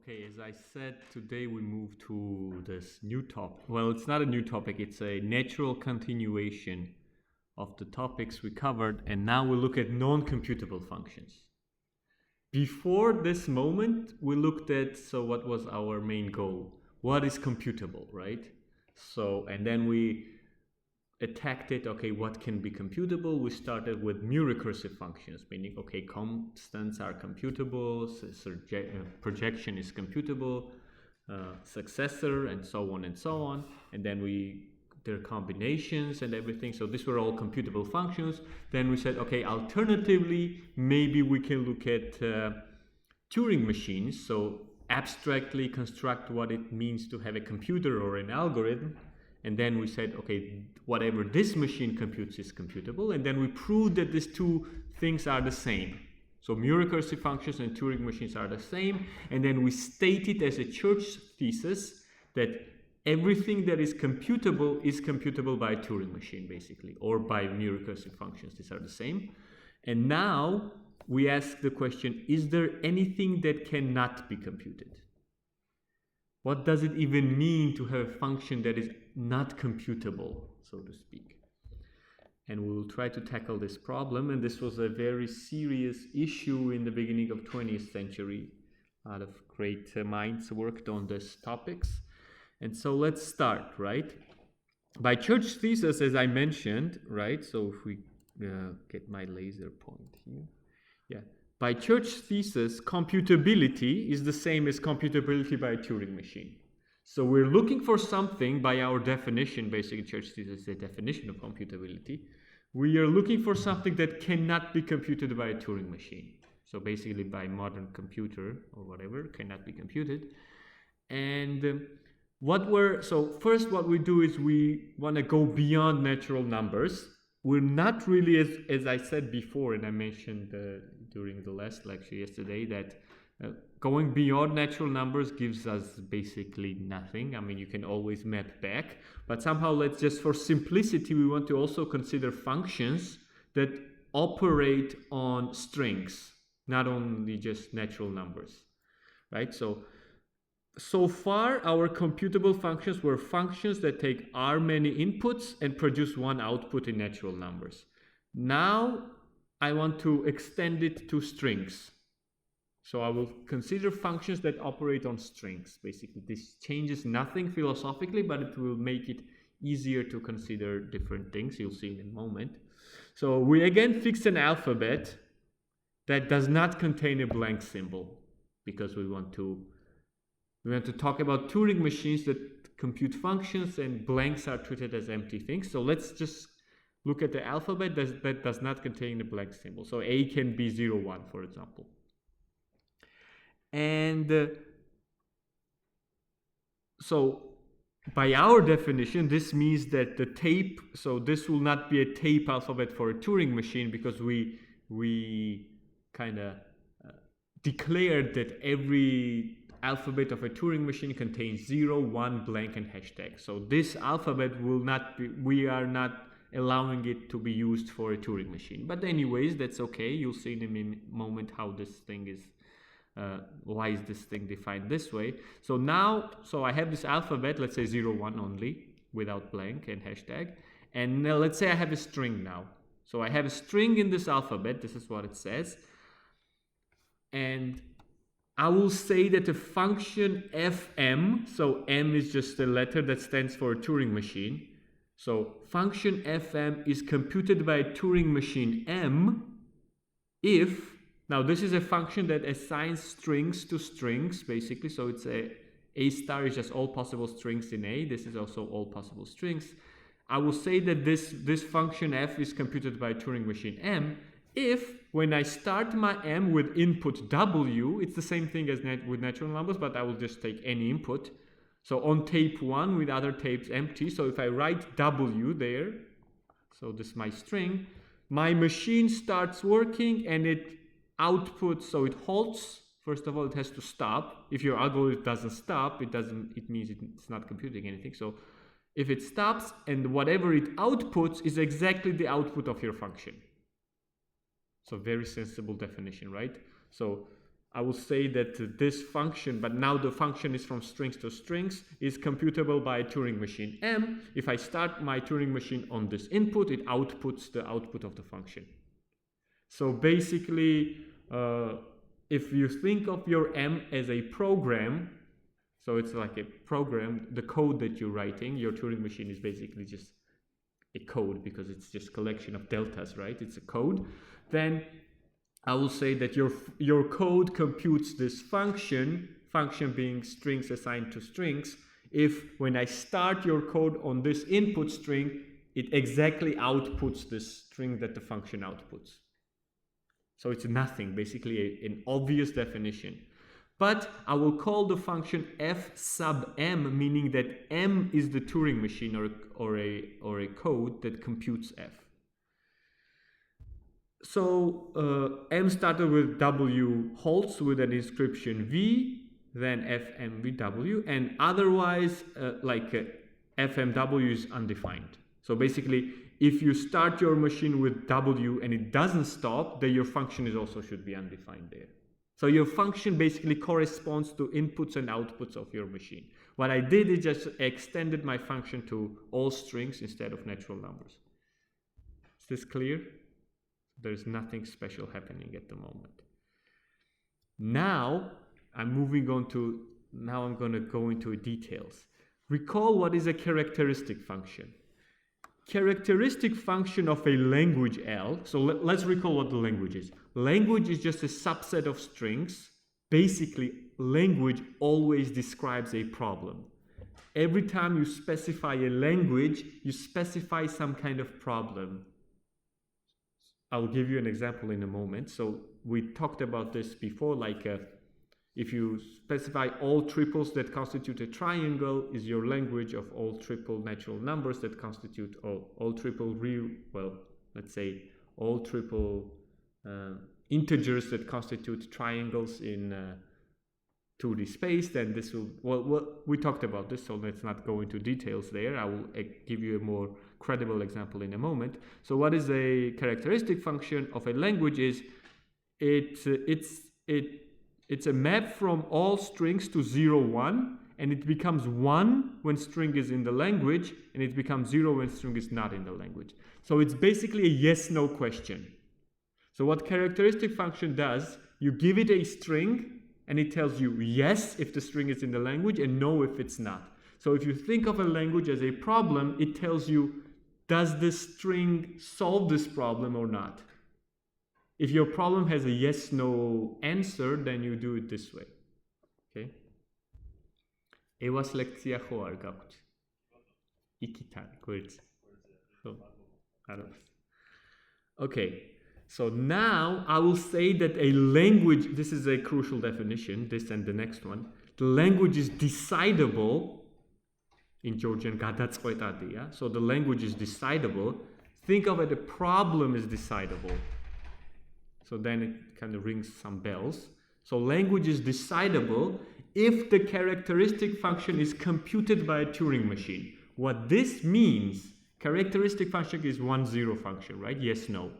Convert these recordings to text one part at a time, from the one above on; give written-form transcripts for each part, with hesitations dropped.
Okay, as I said, today we move to this new topic. Well, it's not a new topic, it's a natural continuation of the topics we covered, and now we look at non-computable functions. Before this moment, we looked at, what was our main goal? What is computable, right? And then we attacked it, okay, what can be computable? We started with mu recursive functions, meaning, okay, constants are computable, projection is computable, successor, and so on and so on. And then their combinations and everything. So these were all computable functions. Then we said, okay, alternatively, maybe we can look at Turing machines. So abstractly construct what it means to have a computer or an algorithm. And then we said, okay, whatever this machine computes is computable. And then we proved that these two things are the same. So mu recursive functions and Turing machines are the same. And then we stated as a church thesis that everything that is computable by a Turing machine, basically, or by mu recursive functions. These are the same. And now we ask the question, is there anything that cannot be computed? What does it even mean to have a function that is not computable, so to speak? And we will try to tackle this problem. And this was a very serious issue in the beginning of 20th century. A lot of great minds worked on these topics. And so let's start, right? By church thesis, as I mentioned, right? So if we get my laser point here. Yeah. By church thesis, computability is the same as computability by a Turing machine. So we're looking for something by our definition, basically church thesis is the definition of computability. We are looking for something that cannot be computed by a Turing machine. So basically by modern computer or whatever, cannot be computed. And first what we do is we want to go beyond natural numbers. We're not really, as I said before, and I mentioned during the last lecture yesterday, that going beyond natural numbers gives us basically nothing. I mean, you can always map back, but somehow let's just, for simplicity, we want to also consider functions that operate on strings, not only just natural numbers, right? So far, our computable functions were functions that take R many inputs and produce one output in natural numbers. Now, I want to extend it to strings. So I will consider functions that operate on strings, basically. This changes nothing philosophically, but it will make it easier to consider different things. You'll see in a moment. So we again fix an alphabet that does not contain a blank symbol, because we want to talk about Turing machines that compute functions, and blanks are treated as empty things. So let's just look at the alphabet that does not contain a blank symbol. So A can be 0, 1, for example. And so by our definition, this means that the tape, so this will not be a tape alphabet for a Turing machine, because we kind of declared that every alphabet of a Turing machine contains 0, 1, blank, and hashtag. So this alphabet will not be, we are not allowing it to be used for a Turing machine. But anyways, that's okay. You'll see in a moment how this thing is, why is this thing defined this way. So now, I have this alphabet, let's say 0, 1 only, without blank and hashtag. And now let's say I have a string now. So I have a string in this alphabet, this is what it says. And I will say that the function fm, so m is just a letter that stands for a Turing machine. So function fm is computed by a Turing machine m if, now this is a function that assigns strings to strings, basically. So it's a star is just all possible strings in A. This is also all possible strings. I will say that this function f is computed by a Turing machine m if, when I start my m with input w, it's the same thing as with natural numbers, but I will just take any input. So on tape 1 with other tapes empty, so if I write w there, so this is my string, my machine starts working and it outputs, so it halts. First of all, it has to stop. If your algorithm doesn't stop, it means it's not computing anything. So if it stops, and whatever it outputs is exactly the output of your function. So very sensible definition, right? So I will say that this function, but now the function is from strings to strings, is computable by a Turing machine M. If I start my Turing machine on this input, it outputs the output of the function. So basically, if you think of your M as a program, so it's like a program, the code that you're writing, your Turing machine is basically just a code because it's just a collection of deltas, right? It's a code. Then I will say that your code computes this function being strings assigned to strings, if when I start your code on this input string, it exactly outputs this string that the function outputs. So it's nothing, basically an obvious definition. But I will call the function f sub m, meaning that m is the Turing machine or a code that computes f. So m started with w halts with an inscription v, then fmvw, and otherwise fmw is undefined. So basically, if you start your machine with w and it doesn't stop, then your function is also should be undefined there. So your function basically corresponds to inputs and outputs of your machine. What I did is just extended my function to all strings instead of natural numbers. Is this clear? There's nothing special happening at the moment. Now I'm going to go into details. Recall what is a characteristic function. Characteristic function of a language L. So let's recall what the language is. Language is just a subset of strings. Basically, language always describes a problem. Every time you specify a language, you specify some kind of problem. I'll give you an example in a moment. So we talked about this before, like if you specify all triples that constitute a triangle is your language of all triple natural numbers that constitute all triple real, well, let's say all triple integers that constitute triangles in 2D space, then this will, well, we talked about this, so let's not go into details there. I will give you a more credible example in a moment. So what is a characteristic function of a language is it's a map from all strings to 0, 1, and it becomes 1 when string is in the language, and it becomes 0 when string is not in the language. So it's basically a yes-no question. So what characteristic function does, you give it a string, and it tells you yes if the string is in the language and no if it's not. So if you think of a language as a problem, it tells you, does this string solve this problem or not? If your problem has a yes-no answer, then you do it this way. Okay? Ewa selekcja choargaut. Ikitan, good. So, okay. So now I will say that a language, this is a crucial definition, this and the next one. The language is decidable in Georgian. So the language is decidable. Think of it, a problem is decidable. So then it kind of rings some bells. So language is decidable if the characteristic function is computed by a Turing machine. What this means, characteristic function is 1-0 function, right? Yes, no.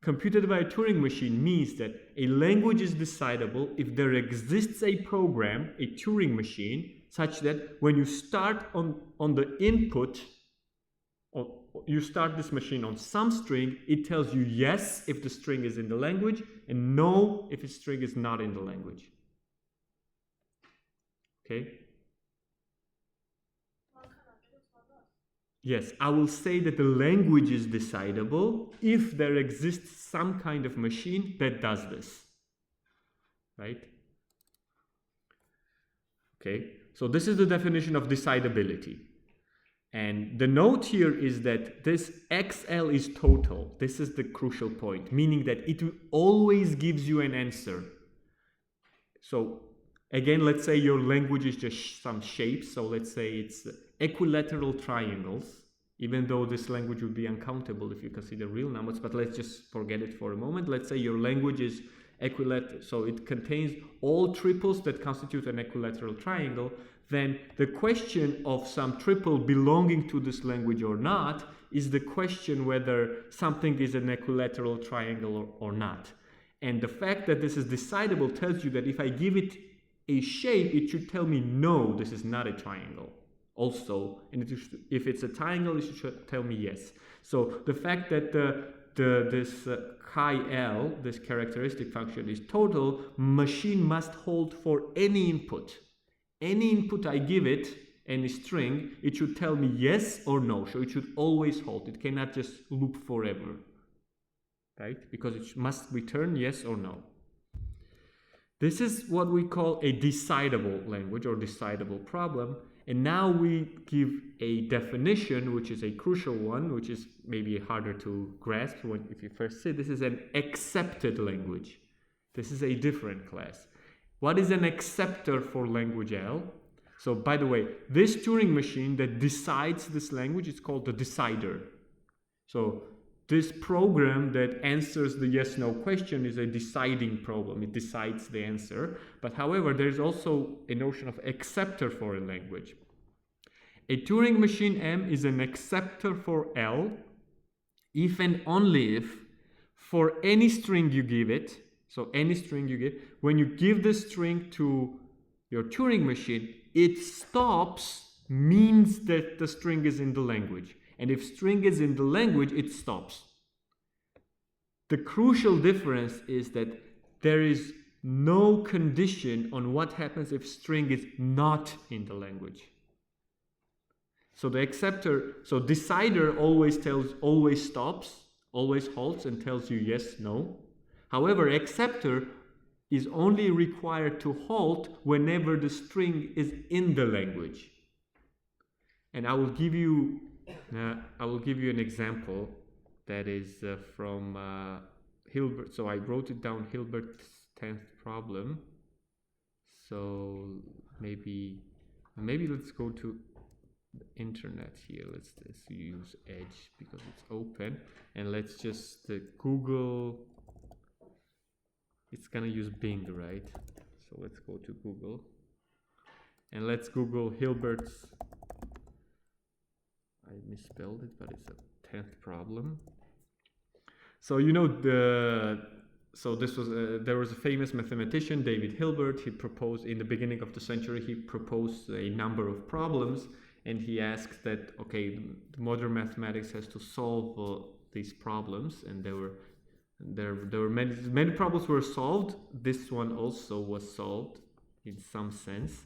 Computed by a Turing machine means that a language is decidable if there exists a program, a Turing machine, such that when you start on the input, or you start this machine on some string, it tells you yes if the string is in the language and no if the string is not in the language. Okay? Yes, I will say that the language is decidable if there exists some kind of machine that does this. Right? Okay, so this is the definition of decidability. And the note here is that this XL is total. This is the crucial point, meaning that it always gives you an answer. So again, let's say your language is just some shapes. So let's say it's equilateral triangles, even though this language would be uncountable if you consider real numbers, but let's just forget it for a moment. Let's say your language is equilateral, so it contains all triples that constitute an equilateral triangle. Then the question of some triple belonging to this language or not is the question whether something is an equilateral triangle or not. And the fact that this is decidable tells you that if I give it a shape, it should tell me, no, this is not a triangle. Also, and if it's a triangle, it should tell me yes. So the fact that this chi L, this characteristic function, is total, machine must hold for any input. Any input I give it, any string, it should tell me yes or no. So it should always hold. It cannot just loop forever, right? Because it must return yes or no. This is what we call a decidable language or decidable problem. And now we give a definition, which is a crucial one, which is maybe harder to grasp if you first see. This is an accepted language. This is a different class. What is an acceptor for language L? So by the way, this Turing machine that decides this language is called the decider. So this program that answers the yes-no question is a deciding problem. It decides the answer. But however, there's also a notion of acceptor for a language. A Turing machine M is an acceptor for L if and only if for any string you give it, so any string you give, when you give this string to your Turing machine, it stops means that the string is in the language. And if string is in the language, it stops. The crucial difference is that there is no condition on what happens if string is not in the language. So the acceptor, so decider always stops, always halts and tells you yes, no. However, acceptor is only required to halt whenever the string is in the language. And I will give you an example that is from Hilbert. So I wrote it down, Hilbert's 10th problem. So maybe let's go to the internet here. Let's just use Edge because it's open, and let's just Google. It's gonna use Bing, right? So let's go to Google and let's Google Hilbert's. I misspelled it, but it's a 10th problem. So you know there was a famous mathematician, David Hilbert. He proposed in the beginning of the century. He proposed a number of problems, and he asked that the modern mathematics has to solve these problems, and there were many problems were solved. This one also was solved in some sense.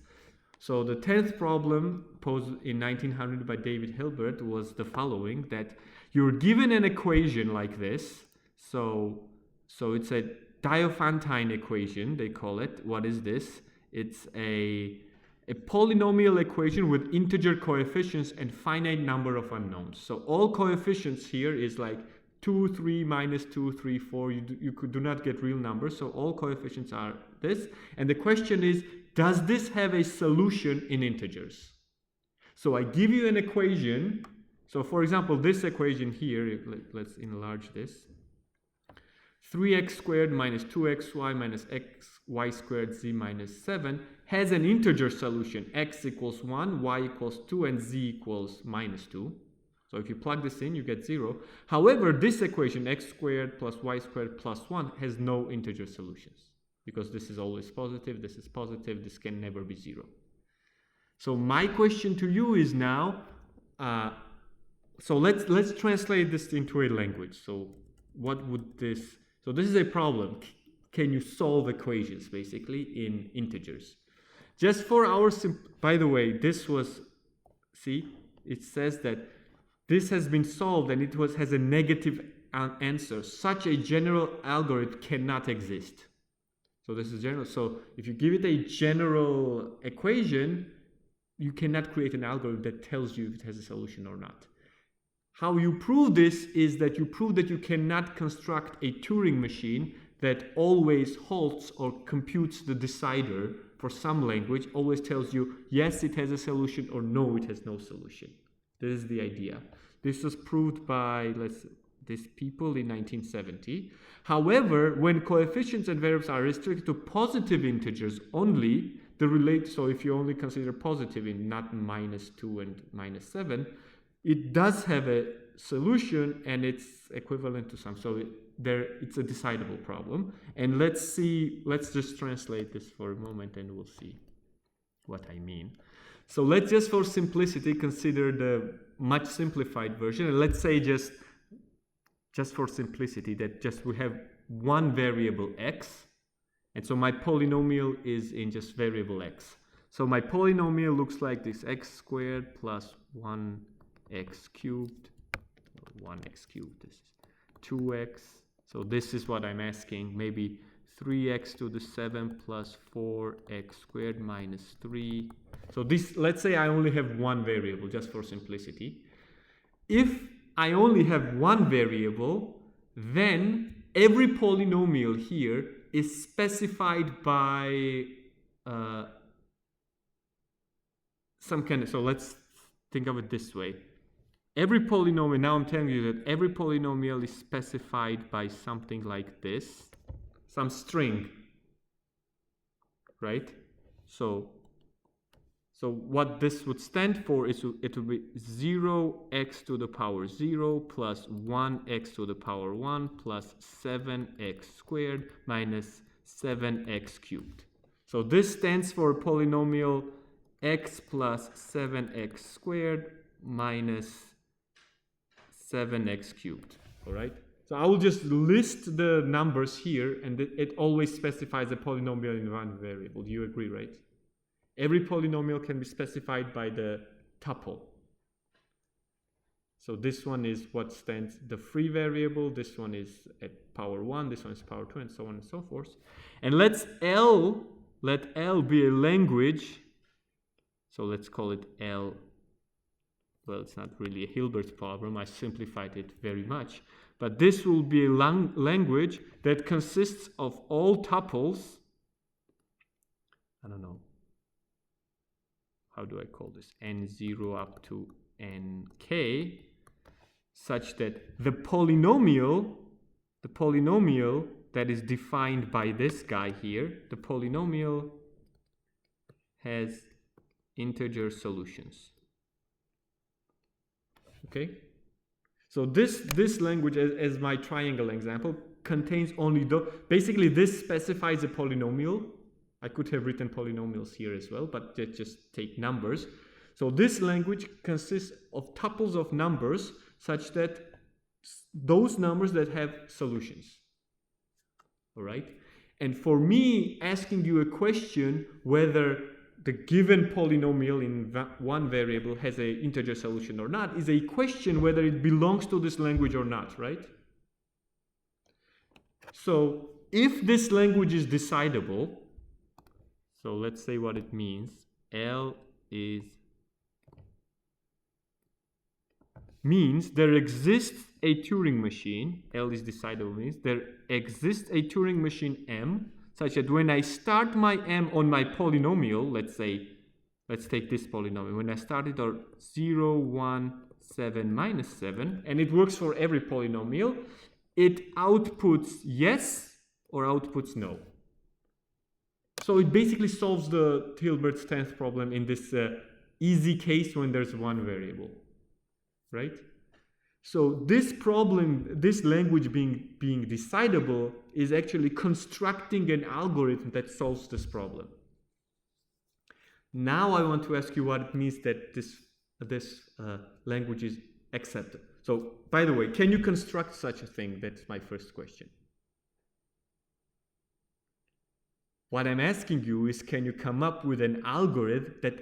So the 10th problem posed in 1900 by David Hilbert was the following: that you're given an equation like this. So it's a Diophantine equation, they call it. What is this? It's a polynomial equation with integer coefficients and finite number of unknowns. So all coefficients here is like 2, 3, minus 2, 3, 4. You do not get real numbers. So all coefficients are this. And the question is, does this have a solution in integers? So I give you an equation. So for example, this equation here, let's enlarge this. 3x squared minus 2xy minus xy squared z minus 7 has an integer solution. X equals 1, y equals 2, and z equals minus 2. So if you plug this in, you get 0. However, this equation, x squared plus y squared plus 1, has no integer solutions. Because this is always positive, this is positive, this can never be 0. So my question to you is now, so let's translate this into a language. So what would this, so this is a problem. Can you solve equations basically in integers? Just for our, by the way, this was, see, it says that this has been solved and it has a negative answer. Such a general algorithm cannot exist. So this is general. So if you give it a general equation, you cannot create an algorithm that tells you if it has a solution or not. How you prove this is that you prove that you cannot construct a Turing machine that always halts or computes the decider for some language, always tells you yes, it has a solution, or no, it has no solution. This is the idea. This was proved by these people in 1970. However, when coefficients and variables are restricted to positive integers only, so if you only consider positive in not minus 2 and minus 7, it does have a solution and it's equivalent to some. So it's a decidable problem. And let's just translate this for a moment and we'll see what I mean. So let's just for simplicity consider the much simplified version, and let's say just for simplicity that just we have one variable x, and so my polynomial is in just variable x. So my polynomial looks like this: x squared plus 1x cubed, 1x cubed, this is 2x. So this is what I'm asking, maybe 3x to the 7 plus 4x squared minus 3. So this, let's say I only have one variable, just for simplicity. If I only have one variable, then every polynomial here is specified by some kind of, so let's think of it this way. Every polynomial, now I'm telling you that every polynomial is specified by something like this, some string, right? So what this would stand for is it would be 0x to the power 0 plus 1x to the power 1 plus 7x squared minus 7x cubed. So this stands for polynomial x plus 7x squared minus 7x cubed, all right? So I will just list the numbers here, and it always specifies a polynomial in one variable. Do you agree, right? Every polynomial can be specified by the tuple. So this one is what stands the free variable, this one is at power 1, this one is power 2, and so on and so forth. And let L be a language. So let's call it L. Well, it's not really a Hilbert problem. I simplified it very much. But this will be a language that consists of all tuples. I don't know. How do I call this? N0 up to Nk, such that the polynomial that is defined by this guy here, the polynomial has integer solutions. Okay? So this language, as my triangle example, contains only basically this specifies a polynomial. I could have written polynomials here as well, but just take numbers. So this language consists of tuples of numbers such that those numbers that have solutions. All right? And for me, asking you a question whether the given polynomial in one variable has an integer solution or not is a question whether it belongs to this language or not, right? So if this language is decidable, so let's say what it means. L means there exists a Turing machine. L is decidable means there exists a Turing machine M such that when I start my M on my polynomial, let's take this polynomial. When I start it on 0, 1, 7, minus 7, and it works for every polynomial, it outputs yes or outputs no. So it basically solves the Hilbert's 10th problem in this easy case when there's one variable, right? So this problem, this language being decidable, is actually constructing an algorithm that solves this problem. Now I want to ask you what it means that this language is accepted. So, by the way, can you construct such a thing? That's my first question. What I'm asking you is, can you come up with an algorithm that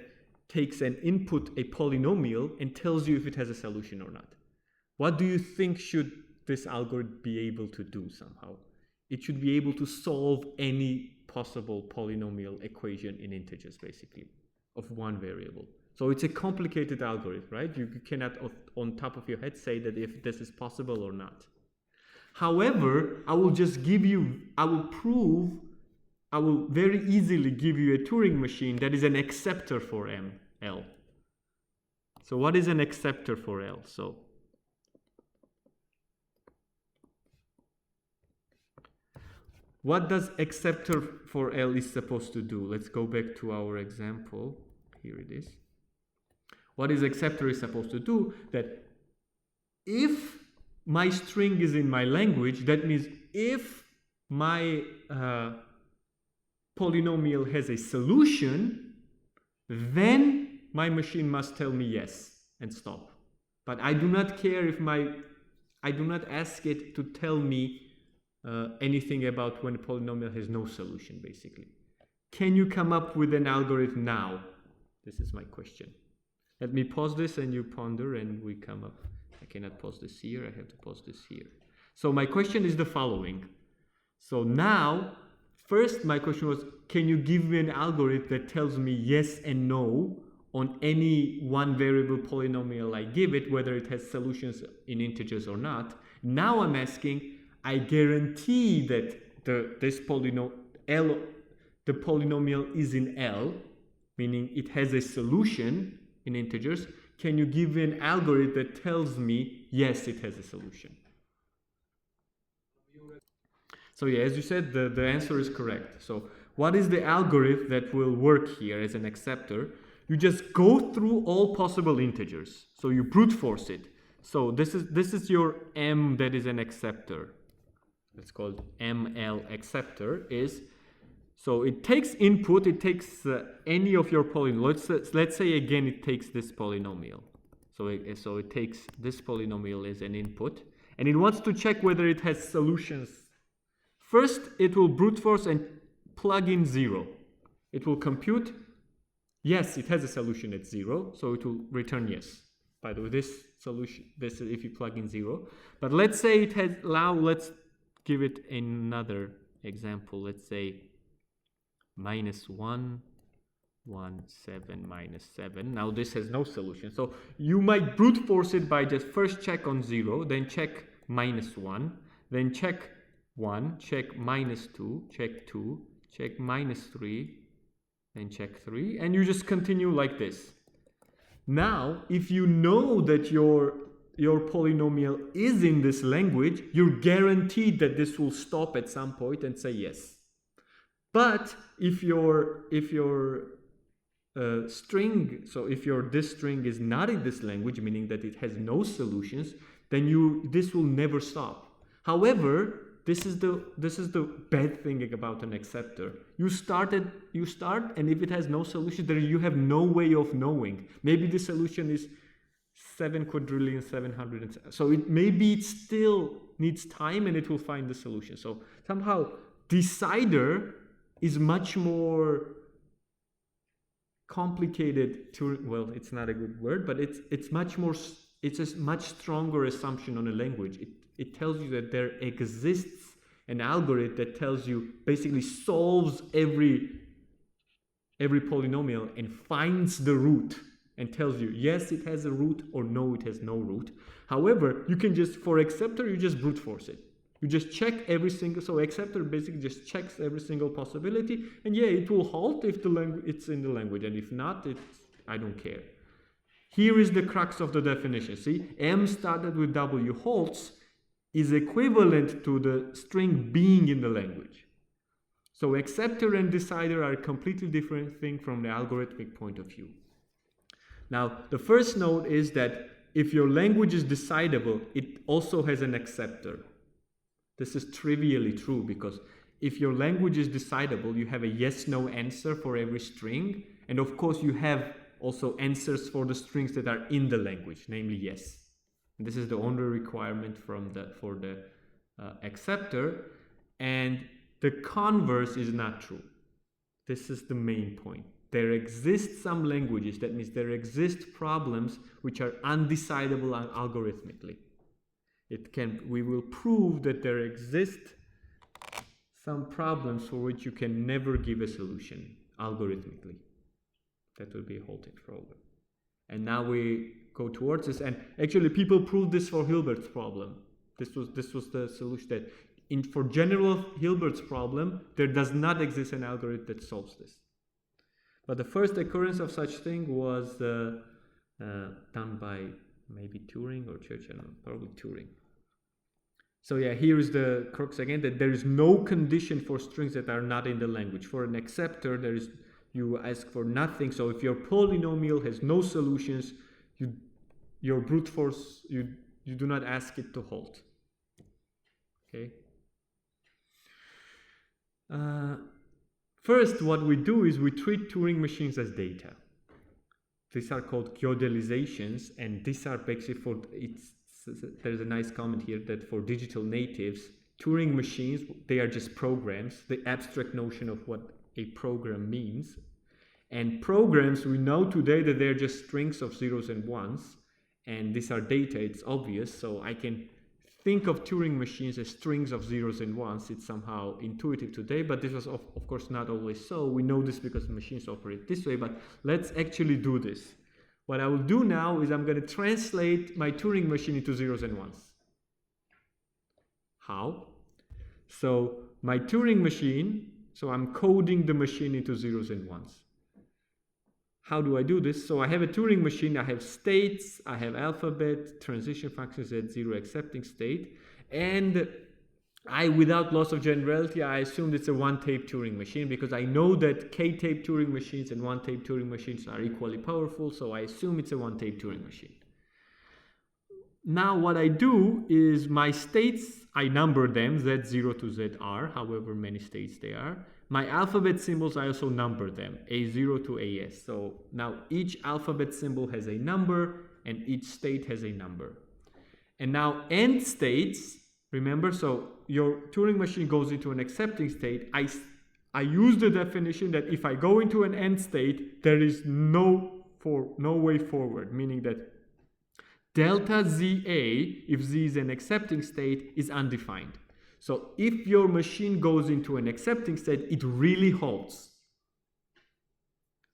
takes an input, a polynomial, and tells you if it has a solution or not? What do you think should this algorithm be able to do somehow? It should be able to solve any possible polynomial equation in integers, basically, of one variable. So it's a complicated algorithm, right? You cannot, on top of your head, say that if this is possible or not. However, I will very easily give you a Turing machine that is an acceptor for L. So what is an acceptor for L? So what does acceptor for L is supposed to do? Let's go back to our example. Here it is. What is acceptor is supposed to do? That if my string is in my language, that means if my polynomial has a solution, then my machine must tell me yes and stop. But I do not care if I do not ask it to tell me anything about when a polynomial has no solution, basically. Can you come up with an algorithm now? This is my question. Let me pause this and you ponder and we come up. I cannot pause this here, I have to pause this here. So my question is the following. So now, first my question was, can you give me an algorithm that tells me yes and no on any one variable polynomial I give it, whether it has solutions in integers or not? Now I'm asking, I guarantee that the polynomial is in L, meaning it has a solution in integers. Can you give me an algorithm that tells me, yes, it has a solution? So yeah, as you said, the answer is correct. So what is the algorithm that will work here as an acceptor? You just go through all possible integers. So you brute force it. So this is your M that is an acceptor. It's called ML acceptor. So it takes input, it takes any of your polynomials. Let's say again it takes this polynomial. So it takes this polynomial as an input, and it wants to check whether it has solutions. First, it will brute force and plug in 0. It will compute, yes, it has a solution at 0, so it will return yes. By the way, this solution, this is if you plug in 0. But let's say it has, let's give it another example. Let's say -1, 1, 7, -7. Now this has no solution. So you might brute force it by just first check on 0, then check -1, then check 1, check -2, check 2, check -3, then check 3, and you just continue like this. Now, if you know that your polynomial is in this language, you're guaranteed that this will stop at some point and say yes. But if your string, so if this string is not in this language, meaning that it has no solutions, then this will never stop. However, this is the bad thing about an acceptor. You start, and if it has no solution, then you have no way of knowing. Maybe the solution is 7,700,000. So maybe it still needs time, and it will find the solution. So somehow, decider is much more complicated to, well, it's not a good word, but it's a much stronger assumption on a language. It tells you that there exists an algorithm that tells you, basically solves every polynomial and finds the root and tells you, yes, it has a root, or no, it has no root. However, you can just, for acceptor, you just brute force it. You just check every single, so acceptor basically just checks every single possibility, and yeah, it will halt if it's in the language, and if not, I don't care. Here is the crux of the definition. See, M started with W halts is equivalent to the string being in the language. So acceptor and decider are a completely different thing from the algorithmic point of view. Now, the first note is that if your language is decidable, it also has an acceptor. This is trivially true, because if your language is decidable, you have a yes-no answer for every string, and of course you have also answers for the strings that are in the language, namely yes. And this is the only requirement for the acceptor, and the converse is not true. This is the main point. There exist some languages, that means there exist problems which are undecidable algorithmically. We will prove that there exist some problems for which you can never give a solution algorithmically. That will be a halting problem. And now we go towards this, and actually people proved this for Hilbert's problem. This was the solution that for general Hilbert's problem, there does not exist an algorithm that solves this. But the first occurrence of such thing was done by maybe Turing or Church, I don't know, probably Turing. So yeah, here is the crux again, that there is no condition for strings that are not in the language. For an acceptor, you ask for nothing. So if your polynomial has no solutions, your brute force, you You do not ask it to halt. Okay. First, what we do is we treat Turing machines as data. These are called Gödelizations, and these are basically there's a nice comment here that for digital natives, Turing machines, they are just programs, the abstract notion of what a program means. And programs, we know today that they're just strings of zeros and ones, and these are data, it's obvious, so I can think of Turing machines as strings of zeros and ones. It's somehow intuitive today, but this was of course not always so. We know this because machines operate this way, but let's actually do this. What I will do now is I'm going to translate my Turing machine into zeros and ones. How? So my Turing machine, so I'm coding the machine into zeros and ones. How do I do this? So I have a Turing machine, I have states, I have alphabet, transition functions at zero accepting state, and without loss of generality, I assumed it's a one-tape Turing machine because I know that k-tape Turing machines and one-tape Turing machines are equally powerful, so I assume it's a one-tape Turing machine. Now what I do is my states, I number them, Z0 to ZR, however many states they are. My alphabet symbols, I also number them, A0 to AS. So now each alphabet symbol has a number and each state has a number. And now end states, remember, so your Turing machine goes into an accepting state. I use the definition that if I go into an end state, there is no way forward, meaning that delta ZA, if Z is an accepting state, is undefined. So if your machine goes into an accepting state, it really halts.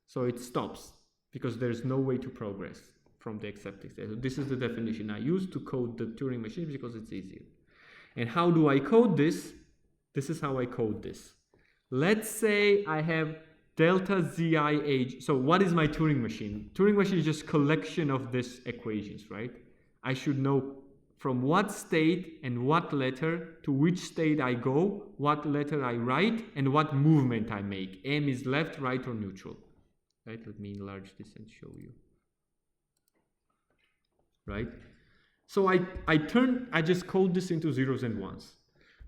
So it stops because there's no way to progress from the accepting state. So this is the definition I use to code the Turing machine because it's easier. And how do I code this? This is how I code this. Let's say I have delta ZIH. So what is my Turing machine? Turing machine is just collection of these equations, right? I should know from what state and what letter to which state I go, what letter I write, and what movement I make. M is left, right, or neutral. Right? Let me enlarge this and show you. Right? So I just code this into zeros and ones.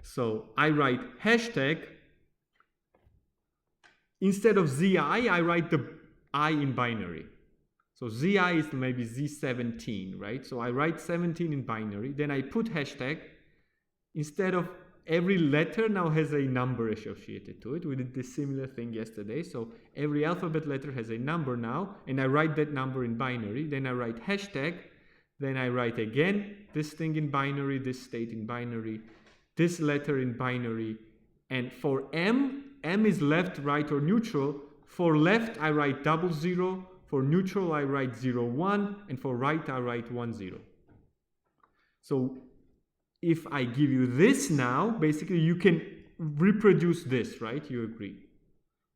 So I write hashtag. Instead of ZI, I write the I in binary. So ZI is maybe Z17, right? So I write 17 in binary, then I put hashtag. Instead of every letter now has a number associated to it. We did this similar thing yesterday. So every alphabet letter has a number now, and I write that number in binary. Then I write hashtag. Then I write again this thing in binary, this state in binary, this letter in binary. And for M is left, right, or neutral. For left, I write 00. For neutral, I write 0, 1, and for right, I write 1, 0. So if I give you this now, basically you can reproduce this, right? You agree.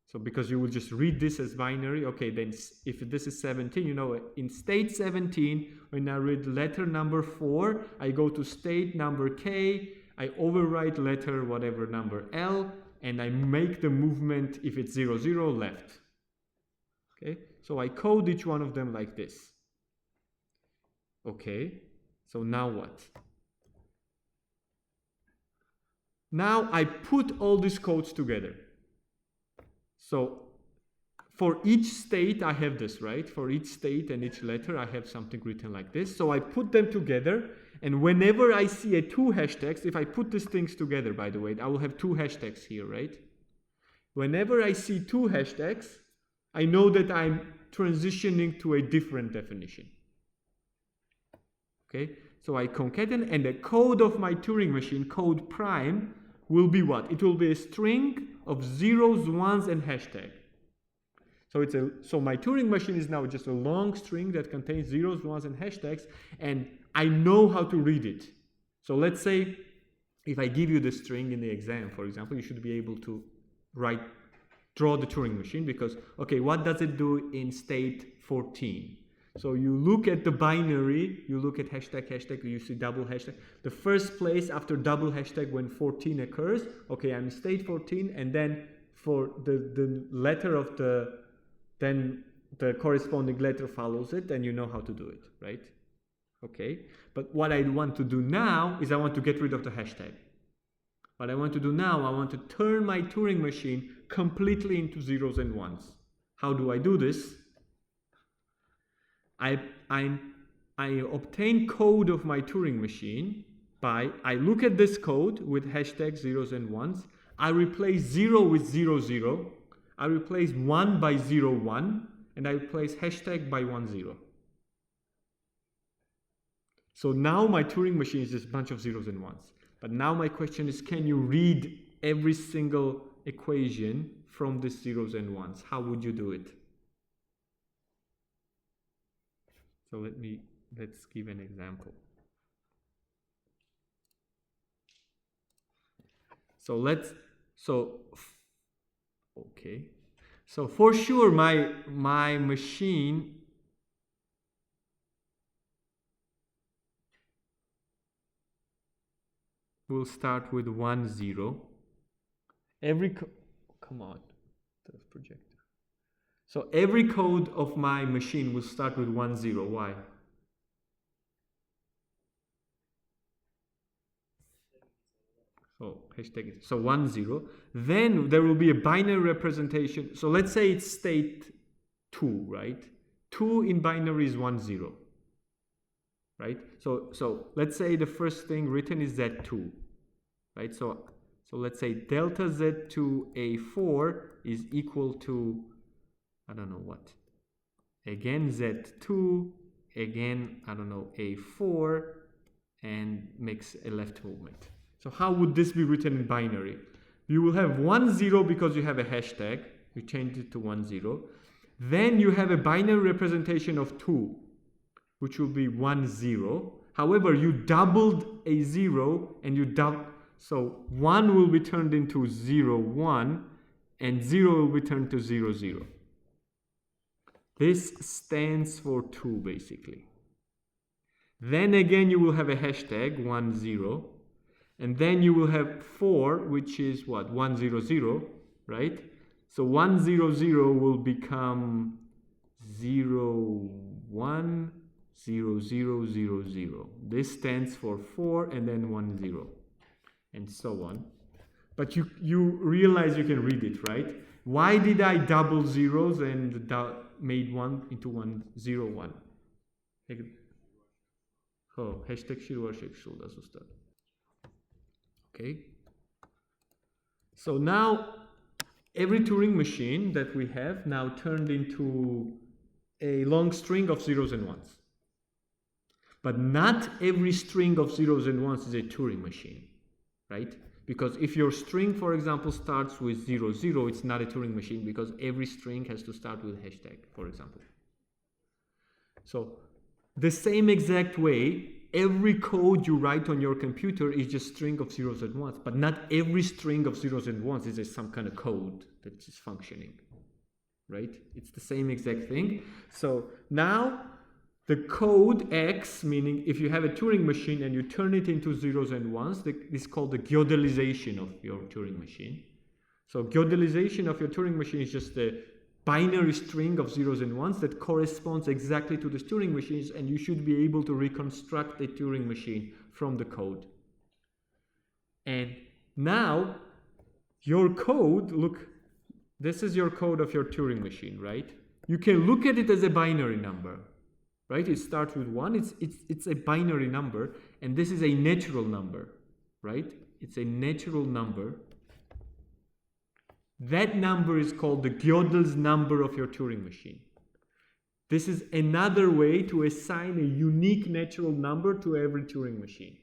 So because you will just read this as binary, okay, then if this is 17, you know, in state 17, when I read letter number 4, I go to state number K, I overwrite letter whatever number L, and I make the movement, if it's 0, 0, left. Okay, so I code each one of them like this. Okay, so now what? Now I put all these codes together. So for each state I have this, right? For each state and each letter I have something written like this. So I put them together, and whenever I see two hashtags, if I put these things together, by the way, I will have two hashtags here, right? Whenever I see two hashtags, I know that I'm transitioning to a different definition. Okay, so I concatenate, and the code of my Turing machine, code prime, will be what? It will be a string of zeros, ones, and hashtag. So my Turing machine is now just a long string that contains zeros, ones, and hashtags, and I know how to read it. So let's say if I give you the string in the exam, for example, you should be able to draw the Turing machine because, okay, what does it do in state 14? So you look at the binary, you look at hashtag, you see double hashtag. The first place after double hashtag when 14 occurs, okay, I'm in state 14, and then for the letter of then the corresponding letter follows it, and you know how to do it, right? Okay, but what I want to do now is I want to get rid of the hashtag. What I want to do now, I want to turn my Turing machine completely into zeros and ones. How do I do this? I obtain code of my Turing machine by, I look at this code with hashtag zeros and ones. I replace 0 with 0, 0. I replace 1 by 0, 1. And I replace hashtag by 1, 0. So now my Turing machine is just a bunch of zeros and ones. But now my question is, can you read every single equation from these zeros and ones? How would you do it? So let's give an example. Okay. So for sure my machine will start with 1, 0. Come on, the projector. So every code of my machine will start with 1, 0. Why? So hashtag it. So 1, 0. Then there will be a binary representation. So let's say it's state 2, right? 2 in binary is 1, 0. Right? So let's say the first thing written is Z2. Right? So let's say delta Z2 A4 is equal to, I don't know what. Again Z2, again, I don't know, A4, and makes a left movement. So how would this be written in binary? You will have 1, 0 because you have a hashtag. You change it to 1, 0. Then you have a binary representation of 2, which will be 1, 0. However, you doubled a 0 and you so 1 will be turned into 0, 1, and 0 will be turned to 0, 0. This stands for 2 basically. Then again you will have a hashtag 1, 0. And then you will have 4, which is what? 1, 0, 0, right? So 1, 0, 0 will become 0, 1, 0, 0, 0, 0. This stands for 4 and then 1, 0. And so on. But you realize you can read it, right? Why did I double zeros and made 1 into 1, 0, 1? Oh, hashtag şirvaşık şurada ustad. Okay. So now every Turing machine that we have now turned into a long string of zeros and ones. But not every string of zeros and ones is a Turing machine, right? Because if your string, for example, starts with 0, 0, it's not a Turing machine because every string has to start with hashtag, for example. So the same exact way, every code you write on your computer is just string of zeros and ones, but not every string of zeros and ones is some kind of code that is functioning, right? It's the same exact thing. So now the code X, meaning if you have a Turing machine and you turn it into zeros and ones, this is called the Gödelization of your Turing machine. So Gödelization of your Turing machine is just the binary string of zeros and ones that corresponds exactly to the Turing machines, and you should be able to reconstruct a Turing machine from the code. And now your code, look, this is your code of your Turing machine, right? You can look at it as a binary number, right? It starts with 1, it's a binary number, and this is a natural number, right? It's a natural number. That number is called the Gödel's number of your Turing machine. This is another way to assign a unique natural number to every Turing machine.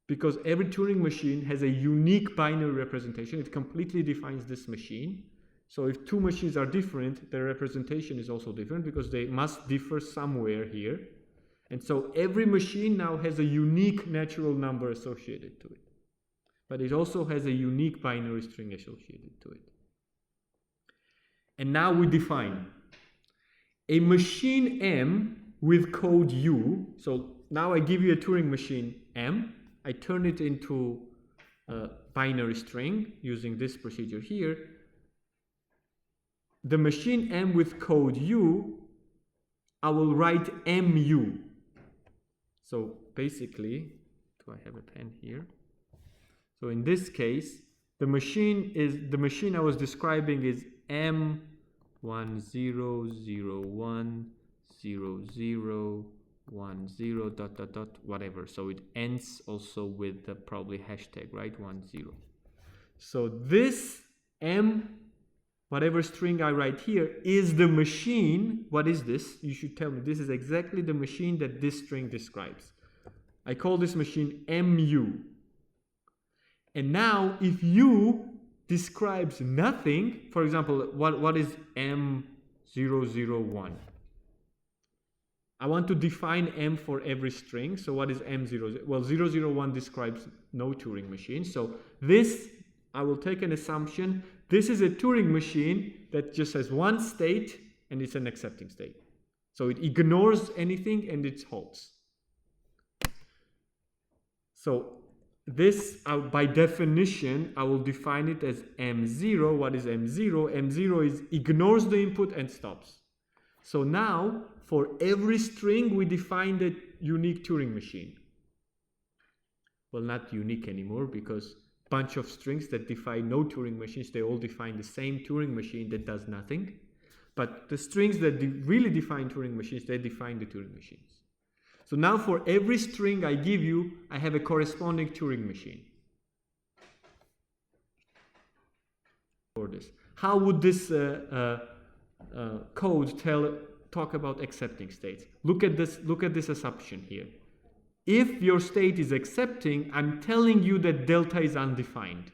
Because every Turing machine has a unique binary representation. It completely defines this machine. So if two machines are different, their representation is also different because they must differ somewhere here. And so every machine now has a unique natural number associated to it. But it also has a unique binary string associated to it. And now we define a machine M with code U. So now I give you a Turing machine M. I turn it into a binary string using this procedure here. The machine M with code U, I will write MU. So basically, do I have a pen here? So in this case, the machine I was describing is M10010010 dot dot dot whatever. So it ends also with the probably hashtag, right? 10. So this M, whatever string I write here, is the machine. What is this? You should tell me. This is exactly the machine that this string describes. I call this machine MU. And now if U describes nothing, for example, what is M001? I want to define M for every string. So what is M0? Well, 001 describes no Turing machine. So this, I will take an assumption. This is a Turing machine that just has one state and it's an accepting state. So it ignores anything and it halts. So this, by definition, I will define it as M0. What is M0? M0 is ignores the input and stops. So now, for every string, we define the unique Turing machine. Well, not unique anymore, because bunch of strings that define no Turing machines, they all define the same Turing machine that does nothing. But the strings that really define Turing machines, they define the Turing machines. So now for every string I give you, I have a corresponding Turing machine. For this, how would this code talk about accepting states? Look at this assumption here. If your state is accepting, I'm telling you that delta is undefined.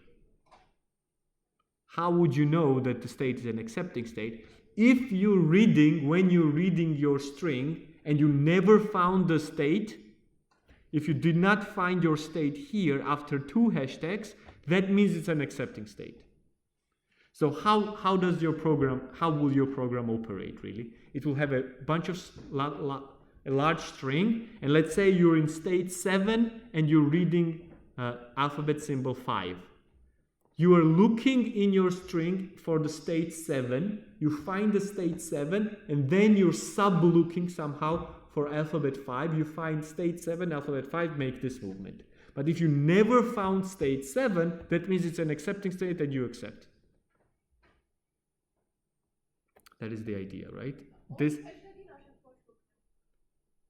How would you know that the state is an accepting state? If when you're reading your string and you never found the state, if you did not find your state here after 2 hashtags, that means it's an accepting state. So how will your program operate really? It will have a bunch of a large string, and let's say you're in state 7 and you're reading alphabet symbol 5. You are looking in your string for the state 7, you find the state 7, and then you're sub-looking somehow for alphabet 5. You find state 7, alphabet 5, make this movement. But if you never found state 7, that means it's an accepting state that you accept. That is the idea, right?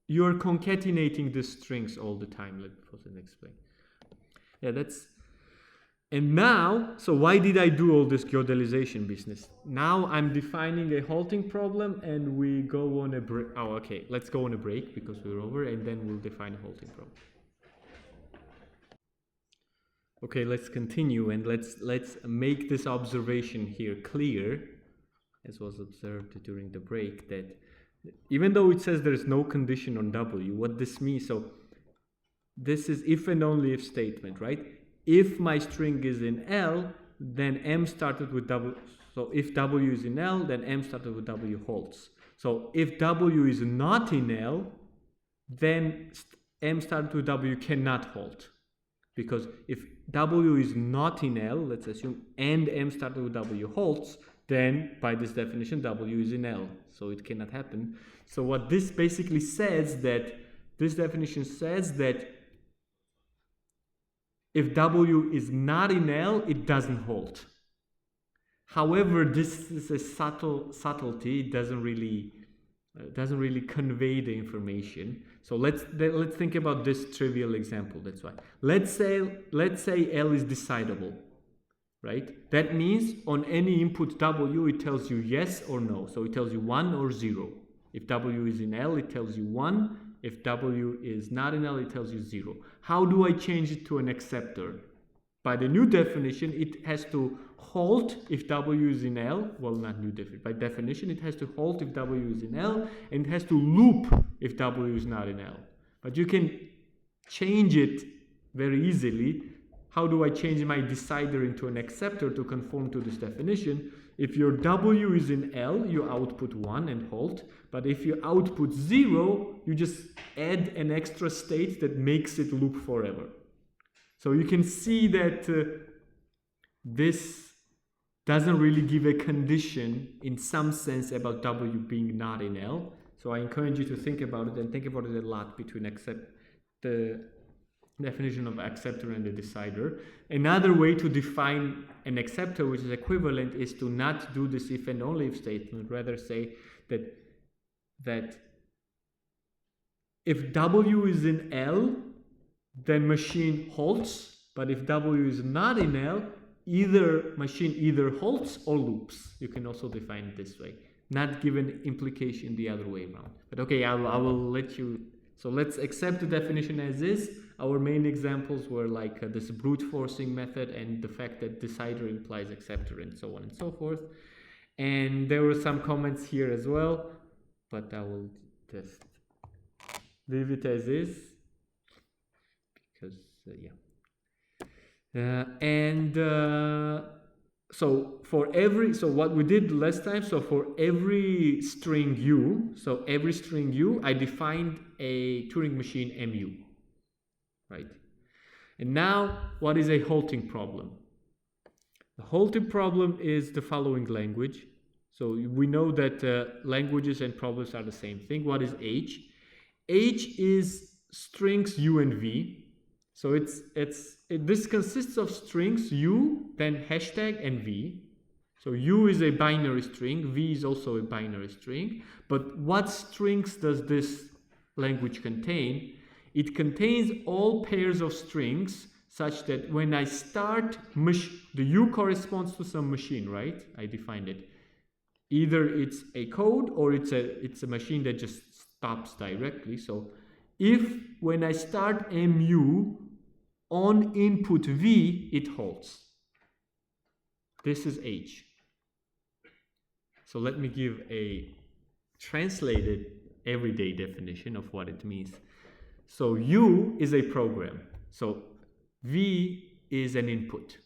You're concatenating the strings all the time. Let me explain. Yeah, and now, so why did I do all this Gödelization business? Now I'm defining a halting problem and we go on a break. Oh, okay, let's go on a break because we're over, and then we'll define a halting problem. Okay, let's continue and let's make this observation here clear, as was observed during the break, that even though it says there is no condition on W, what this means, so this is if and only if statement, right? If my string is in L, then M started with W. So if W is in L, then M started with W halts. So if W is not in L, then M started with W cannot halt. Because if W is not in L, let's assume, and M started with W halts, then by this definition W is in L. So it cannot happen. So what this basically says, that this definition says that if W is not in L, it doesn't halt. However, this is a subtlety. It doesn't really convey the information. So let's think about this trivial example. That's why. Let's say L is decidable, right? That means on any input W, it tells you yes or no. So it tells you 1 or 0. If W is in L, it tells you 1. If W is not in L, it tells you 0. How do I change it to an acceptor? By the new definition, it has to halt if W is in L. Well, not new definition. By definition, it has to halt if W is in L, and it has to loop if W is not in L. But you can change it very easily. How do I change my decider into an acceptor to conform to this definition? If your W is in L, you output 1 and halt. But if you output 0, you just add an extra state that makes it loop forever. So you can see that this doesn't really give a condition in some sense about W being not in L. So I encourage you to think about it, and think about it a lot between the definition of acceptor and the decider. Another way to define an acceptor which is equivalent is to not do this if and only if statement, rather say that if W is in L, then machine halts, but if W is not in L, machine either halts or loops. You can also define it this way, not give an implication the other way around. But okay, I will let you. So let's accept the definition as is. Our main examples were like this brute forcing method and the fact that decider implies acceptor and so on and so forth. And there were some comments here as well, but I will just leave it as is because so what we did last time, so for every string u, I defined a Turing machine mu, right? And now, what is a halting problem? The halting problem is the following language. So we know that languages and problems are the same thing. What is H? H is strings u and v. So this consists of strings u, then hashtag and v. So u is a binary string, v is also a binary string. But what strings does this language contain? It contains all pairs of strings such that when I start, the u corresponds to some machine, right? I defined it. Either it's a code or it's a machine that just stops directly. So if when I start mu on input v, it halts. This is H. So let me give a translated everyday definition of what it means. So u is a program. So v is an input.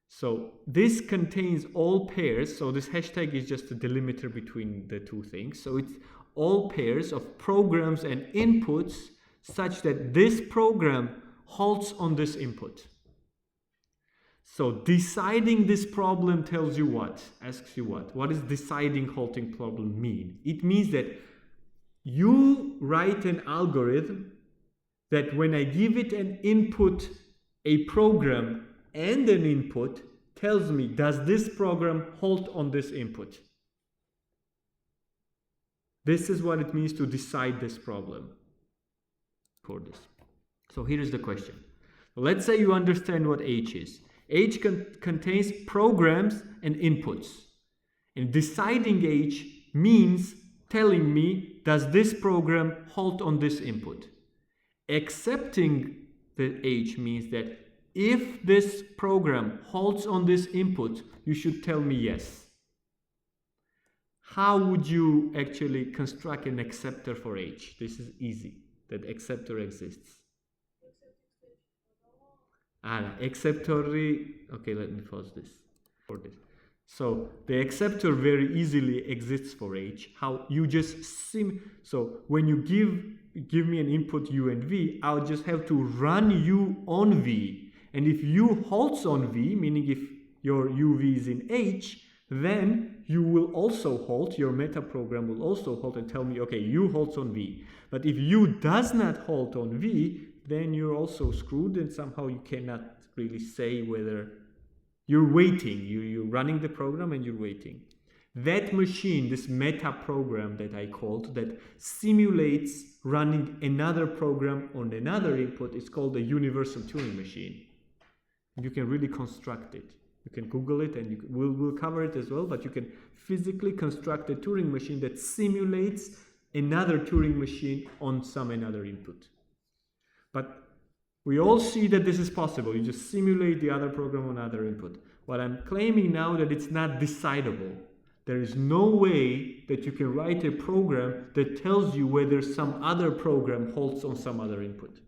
So this contains all pairs. So this hashtag is just a delimiter between the two things. So it's all pairs of programs and inputs such that this program halts on this input. So deciding this problem tells you what? Asks you what? What does deciding halting problem mean? It means that you write an algorithm that when I give it an input, a program and an input, tells me, does this program halt on this input? This is what it means to decide this problem. For this. So here is the question. Let's say you understand what H is. H contains programs and inputs. And deciding H means telling me, does this program halt on this input? Accepting the H means that if this program halts on this input, you should tell me yes. How would you actually construct an acceptor for H? This is easy. That acceptor exists. Okay, let me pause this for this. So the acceptor very easily exists for H. How you just so when you give me an input u and v, I'll just have to run u on v. And if u halts on v, meaning if your uv is in H, then you will also halt, your meta program will also halt and tell me, okay, u halts on v. But if u does not halt on v, then you're also screwed and somehow you cannot really say whether you're waiting. You're running the program and you're waiting. That machine, this meta program that I called, that simulates running another program on another input, is called a universal Turing machine. You can really construct it. You can Google it and we'll cover it as well, but you can physically construct a Turing machine that simulates another Turing machine on some another input. But we all see that this is possible. You just simulate the other program on other input. What I'm claiming now that it's not decidable. There is no way that you can write a program that tells you whether some other program halts on some other input.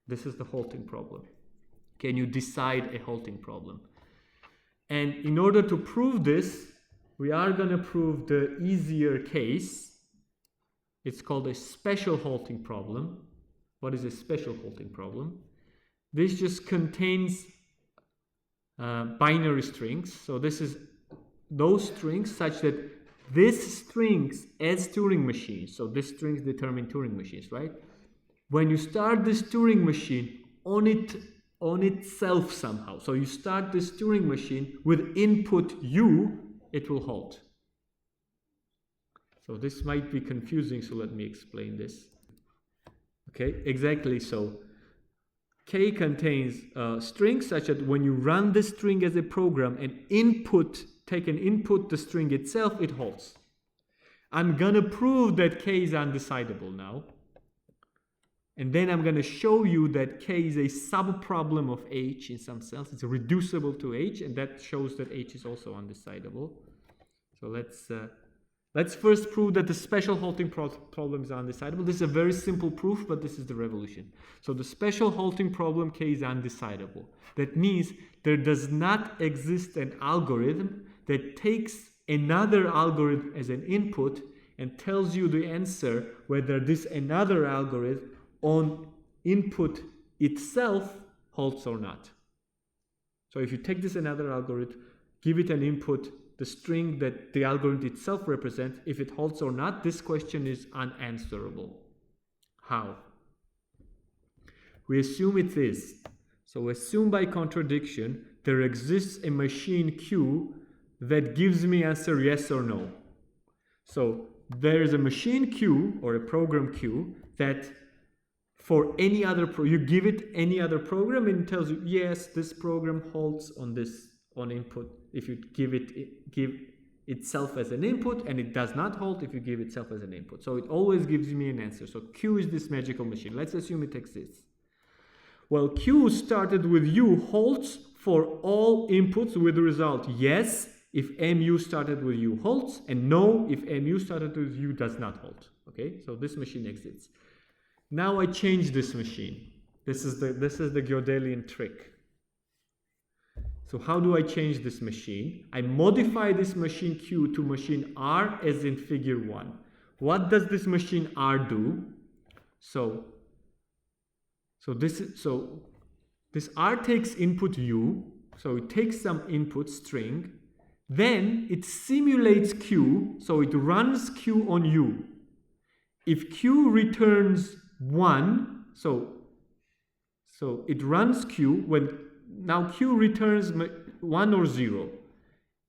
This is the halting problem. Can you decide a halting problem? And in order to prove this, we are going to prove the easier case. It's called a special halting problem. What is a special halting problem? This just contains binary strings. So this is those strings such that this strings as Turing machines. So these strings determine Turing machines, right? when you start this Turing machine on itself somehow, so you start this Turing machine with input u, it will halt. So this might be confusing, so let me explain this. Okay, exactly so. K contains a string such that when you run the string as a program and take an input, the string itself, it halts. I'm gonna prove that K is undecidable now. And then I'm gonna show you that K is a subproblem of H in some sense. It's reducible to H, and that shows that H is also undecidable. So let's first prove that the special halting problem is undecidable. This is a very simple proof, but this is the revolution. So the special halting problem K is undecidable. That means there does not exist an algorithm that takes another algorithm as an input and tells you the answer whether this another algorithm on input itself halts or not. So if you take this another algorithm, give it an input, the string that the algorithm itself represents, if it halts or not, this question is unanswerable. How? We assume it is. So assume by contradiction there exists a machine Q that gives me answer yes or no. So there is a machine Q or a program Q that for any other you give it any other program and it tells you yes, this program halts on input if you give itself as an input, and it does not halt if you give itself as an input. So it always gives me an answer. So Q is this magical machine. Let's assume it exists. Well, Q started with U halts for all inputs with the result yes if MU started with U halts, and no if MU started with U does not halt. Okay, so this machine exists. Now I change this machine. This is the Gödelian trick. So how do I change this machine? I modify this machine Q to machine R as in figure 1. What does this machine R do? So this R takes input U, so it takes some input string, then it simulates Q, so it runs Q on U. If Q returns 1, so it runs Q when now Q returns 1 or 0.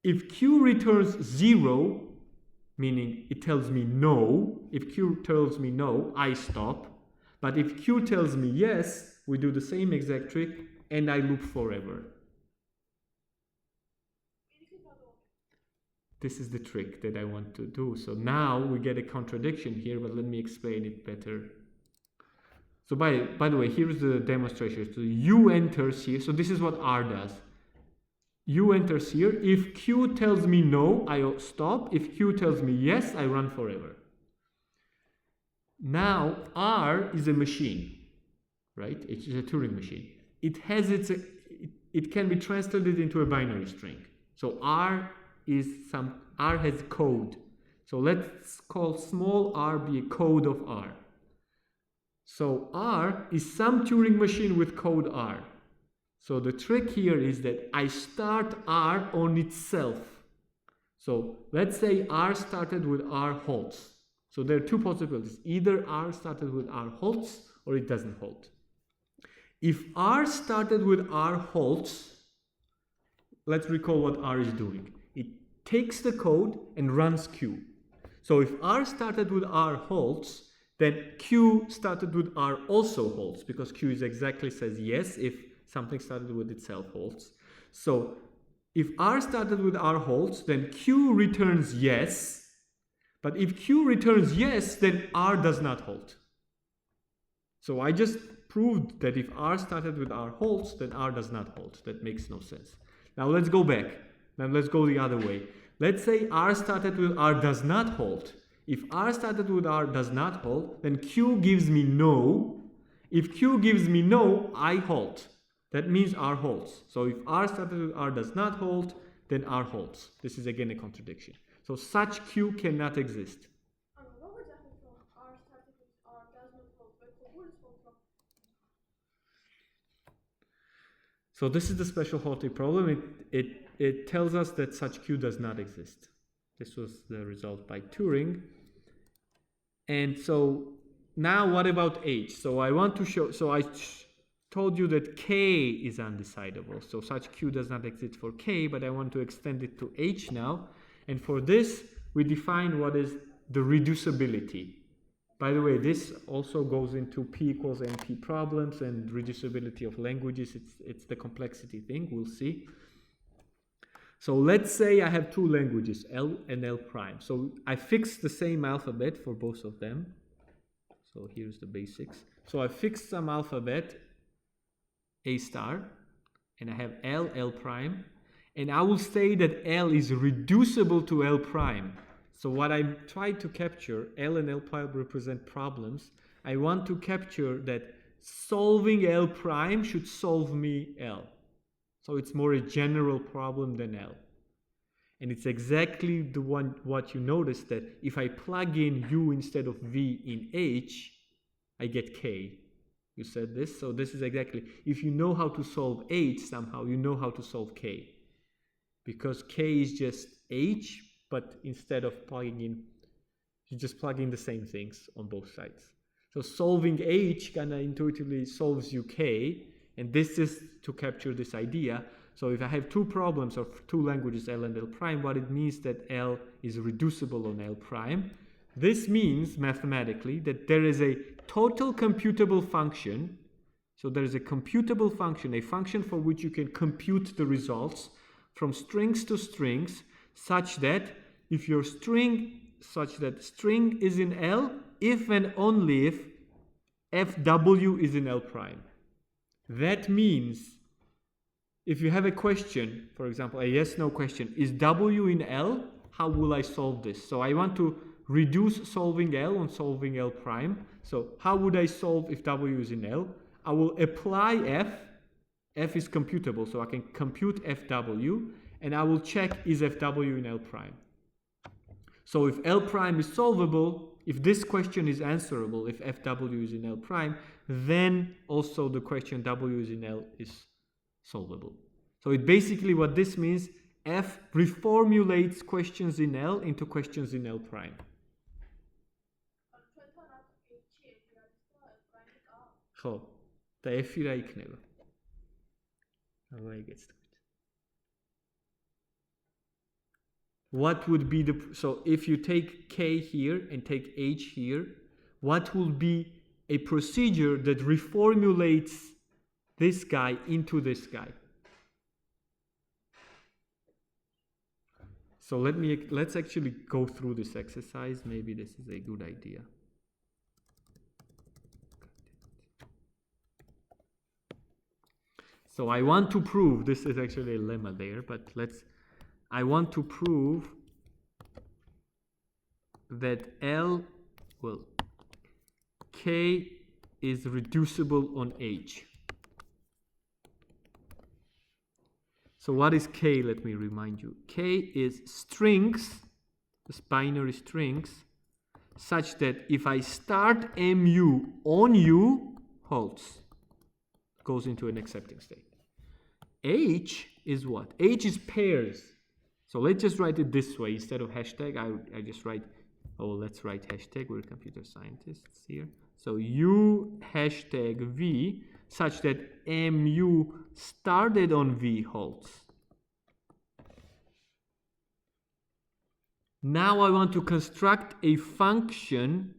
If Q returns 0, meaning it tells me no, if Q tells me no, I stop. But if Q tells me yes, we do the same exact trick and I loop forever. This is the trick that I want to do. So now we get a contradiction here, but let me explain it better. So by the way, here's the demonstration. So U enters here. So this is what R does. U enters here. If Q tells me no, I stop. If Q tells me yes, I run forever. Now R is a machine, right? It's a Turing machine. It can be translated into a binary string. So R has code. So let's call small r be a code of R. So R is some Turing machine with code R. So the trick here is that I start R on itself. So let's say R started with R halts. So there are two possibilities. Either R started with R halts or it doesn't halt. If R started with R halts, let's recall what R is doing. It takes the code and runs Q. So if R started with R halts, then Q started with R also halts, because Q is exactly says yes if something started with itself halts. So if R started with R halts, then Q returns yes. But if Q returns yes, then R does not halt. So I just proved that if R started with R halts, then R does not halt. That makes no sense. Now let's go back. Now let's go the other way. Let's say R started with R does not halt. If R started with R does not halt, then Q gives me no. If Q gives me no, I halt. That means R halts. So if R started with R does not halt, then R halts. This is again a contradiction. So such Q cannot exist. So this is the special halting problem. It tells us that such Q does not exist. This was the result by Turing. And so now what about H? So I want to show, so I told you that K is undecidable. So such Q does not exist for K, but I want to extend it to H now. And for this, we define what is the reducibility. By the way, this also goes into P equals NP problems and reducibility of languages. It's the complexity thing, we'll see. So let's say I have two languages, L and L prime. So I fixed the same alphabet for both of them. So here's the basics. So I fixed some alphabet, A star, and I have L, L prime. And I will say that L is reducible to L prime. So what I try to capture, L and L prime represent problems. I want to capture that solving L prime should solve me L. So it's more a general problem than L. And it's exactly the one what you notice, that if I plug in U instead of V in H, I get K. You said this, so this is exactly, if you know how to solve H somehow, you know how to solve K. Because K is just H, but instead of plugging in, you just plug in the same things on both sides. So solving H kind of intuitively solves you K, and this is to capture this idea. So if I have two problems of two languages, L and L prime, what it means that L is reducible on L prime. This means mathematically that there is a total computable function. So there is a computable function, a function for which you can compute the results from strings to strings, such that if your string, such that string is in L, if and only if FW is in L prime. That means if you have a question, for example, a yes-no question, is W in L? How will I solve this? So I want to reduce solving L on solving L prime. So how would I solve if W is in L? I will apply F. F is computable, so I can compute FW, and I will check is FW in L prime. So if L prime is solvable, if this question is answerable, if FW is in L prime, then also the question W is in L is solvable. So it basically, what this means, F reformulates questions in L into questions in L prime. خب τα F-ira იქნება. How I get to it. What would be the, so if you take K here and take H here, what will be a procedure that reformulates this guy into this guy? So let's actually go through this exercise. Maybe this is a good idea. So I want to prove, this is actually a lemma there, but I want to prove that K is reducible on H. So what is K? Let me remind you. K is strings, this binary strings, such that if I start mu on U, holds, goes into an accepting state. H is what? H is pairs. So let's just write it this way. Instead of hashtag, I just write, let's write hashtag. We're computer scientists here. So U hashtag V, such that mu started on V holds. Now I want to construct a function.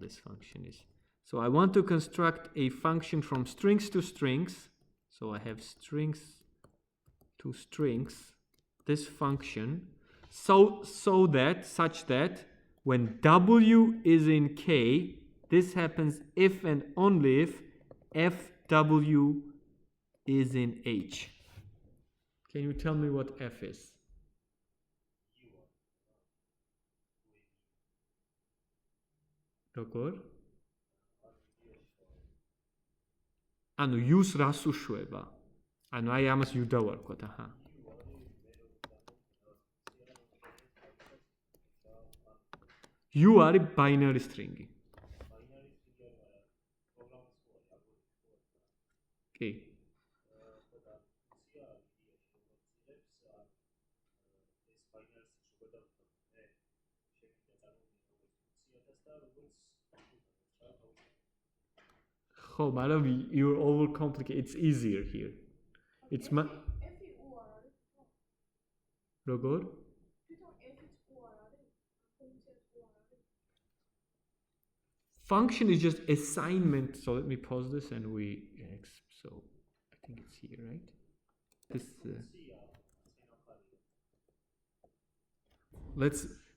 This function is, so I want to construct a function from strings to strings. So I have strings to strings, this function, such that when W is in K, this happens if and only if FW is in H. Can you tell me what F is? როგორ? ანუ U-ს რას უშვება? ანუ აი ამას U დავარქვათ, აჰა. U არის binary string. კი. Oh, Maravi, you're overcomplicated. It's easier here. It's ma... Rogor? Function is just assignment. So let me pause this and we... So I think it's here, right? This...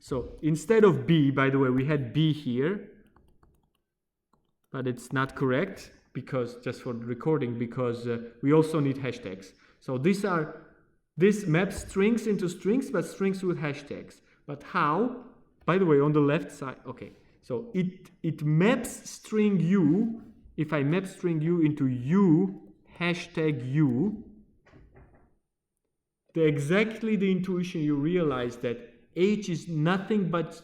So instead of B, by the way, we had B here. But it's not correct because, just for the recording, because we also need hashtags. So this maps strings into strings, but strings with hashtags. But how? By the way, on the left side, okay. So it maps string U. If I map string U into U, hashtag U, exactly the intuition you realize that H is nothing but,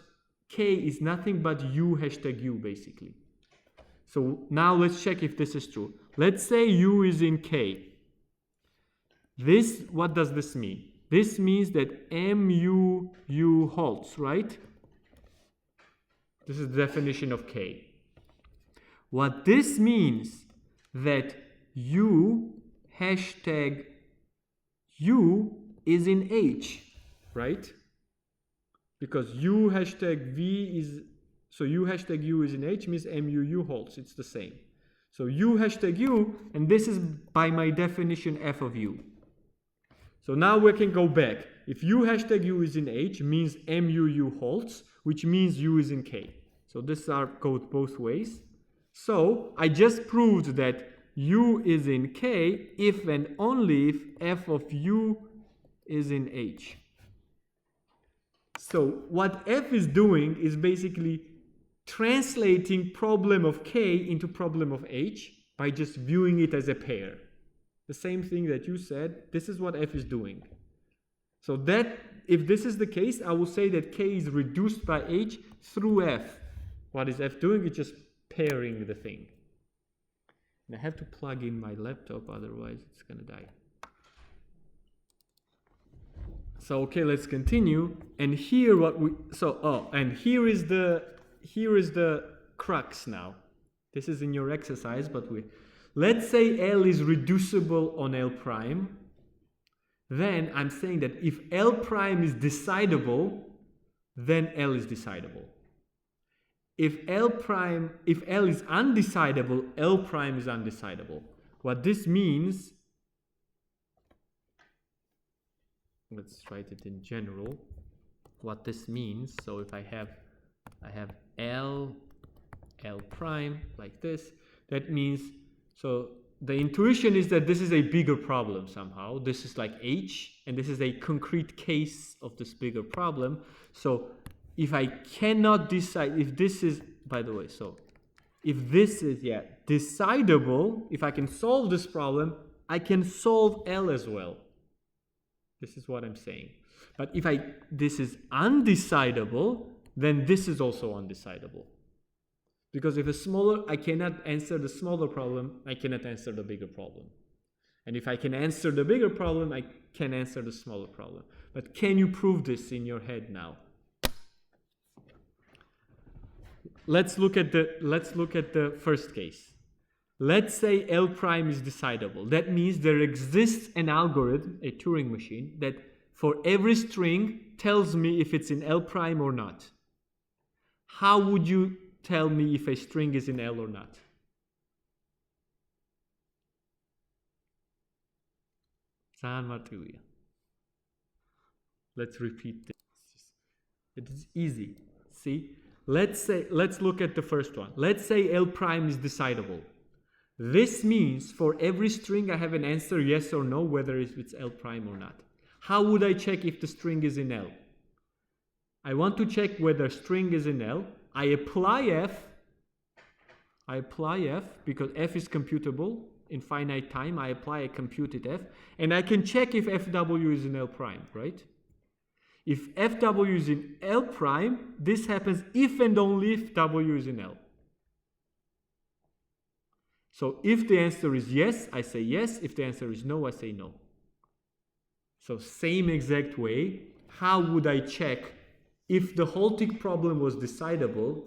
K is nothing but U hashtag U basically. So now let's check if this is true. Let's say U is in K. What does this mean? This means that MU halts, right? This is the definition of K. What this means that U hashtag U is in H, right? Because U hashtag V is... So U hashtag U is in H means MUU halts. It's the same. So U hashtag U, and this is by my definition F of U. So now we can go back. If U hashtag U is in H means MUU halts, which means U is in K. So this goes both ways. So I just proved that U is in K if and only if F of U is in H. So what F is doing is basically translating problem of K into problem of H by just viewing it as a pair. The same thing that you said, this is what F is doing. So that, if this is the case, I will say that K is reduced by H through F. What is F doing? It's just pairing the thing. And I have to plug in my laptop, otherwise it's gonna die. So okay, let's continue. And here here is the crux now. This is in your exercise, but let's say L is reducible on L prime. Then I'm saying that if L prime is decidable, then L is decidable. If L is undecidable, L prime is undecidable. What this means, let's write it in general. What this means, so if I have L prime like this, that means, so the intuition is that this is a bigger problem somehow. This is like H, and this is a concrete case of this bigger problem. So if I cannot decide, if this is, by the way, so if this is, decidable, if I can solve this problem, I can solve L as well. This is what I'm saying. But if this is undecidable, then this is also undecidable. Because if I cannot answer the smaller problem, I cannot answer the bigger problem. And if I can answer the bigger problem, I can answer the smaller problem. But can you prove this in your head now? Let's look at the first case. Let's say L prime is decidable. That means there exists an algorithm, a Turing machine, that for every string tells me if it's in L prime or not. How would you tell me if a string is in L or not? Let's repeat this. It is easy. See? Let's look at the first one. Let's say L prime is decidable. This means for every string I have an answer yes or no, whether it's L prime or not. How would I check if the string is in L? I want to check whether string is in L. I apply F because F is computable in finite time. I apply a computed F, and I can check if FW is in L prime, right? If FW is in L prime, this happens if and only if W is in L. So if the answer is yes, I say yes. If the answer is no, I say no. So same exact way, how would I check if the halting problem was decidable?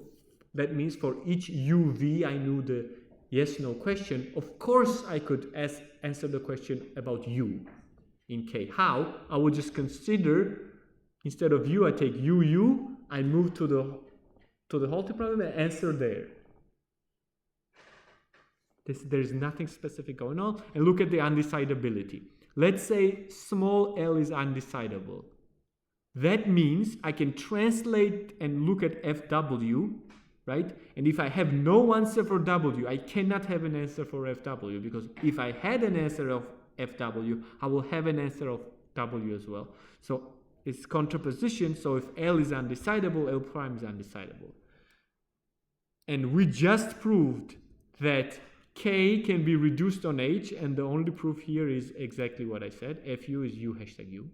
That means for each UV, I knew the yes no question, of course I could answer the question about u in K. How? I would just consider, instead of u, I take u, I move to the halting problem and answer there. There's nothing specific going on. And look at the undecidability. Let's say small l is undecidable. That means I can translate and look at FW, right? And if I have no answer for W, I cannot have an answer for FW, because if I had an answer of FW, I will have an answer of W as well. So it's contraposition. So if L is undecidable, L prime is undecidable. And we just proved that K can be reduced on H, and the only proof here is exactly what I said. Fu is U hashtag U.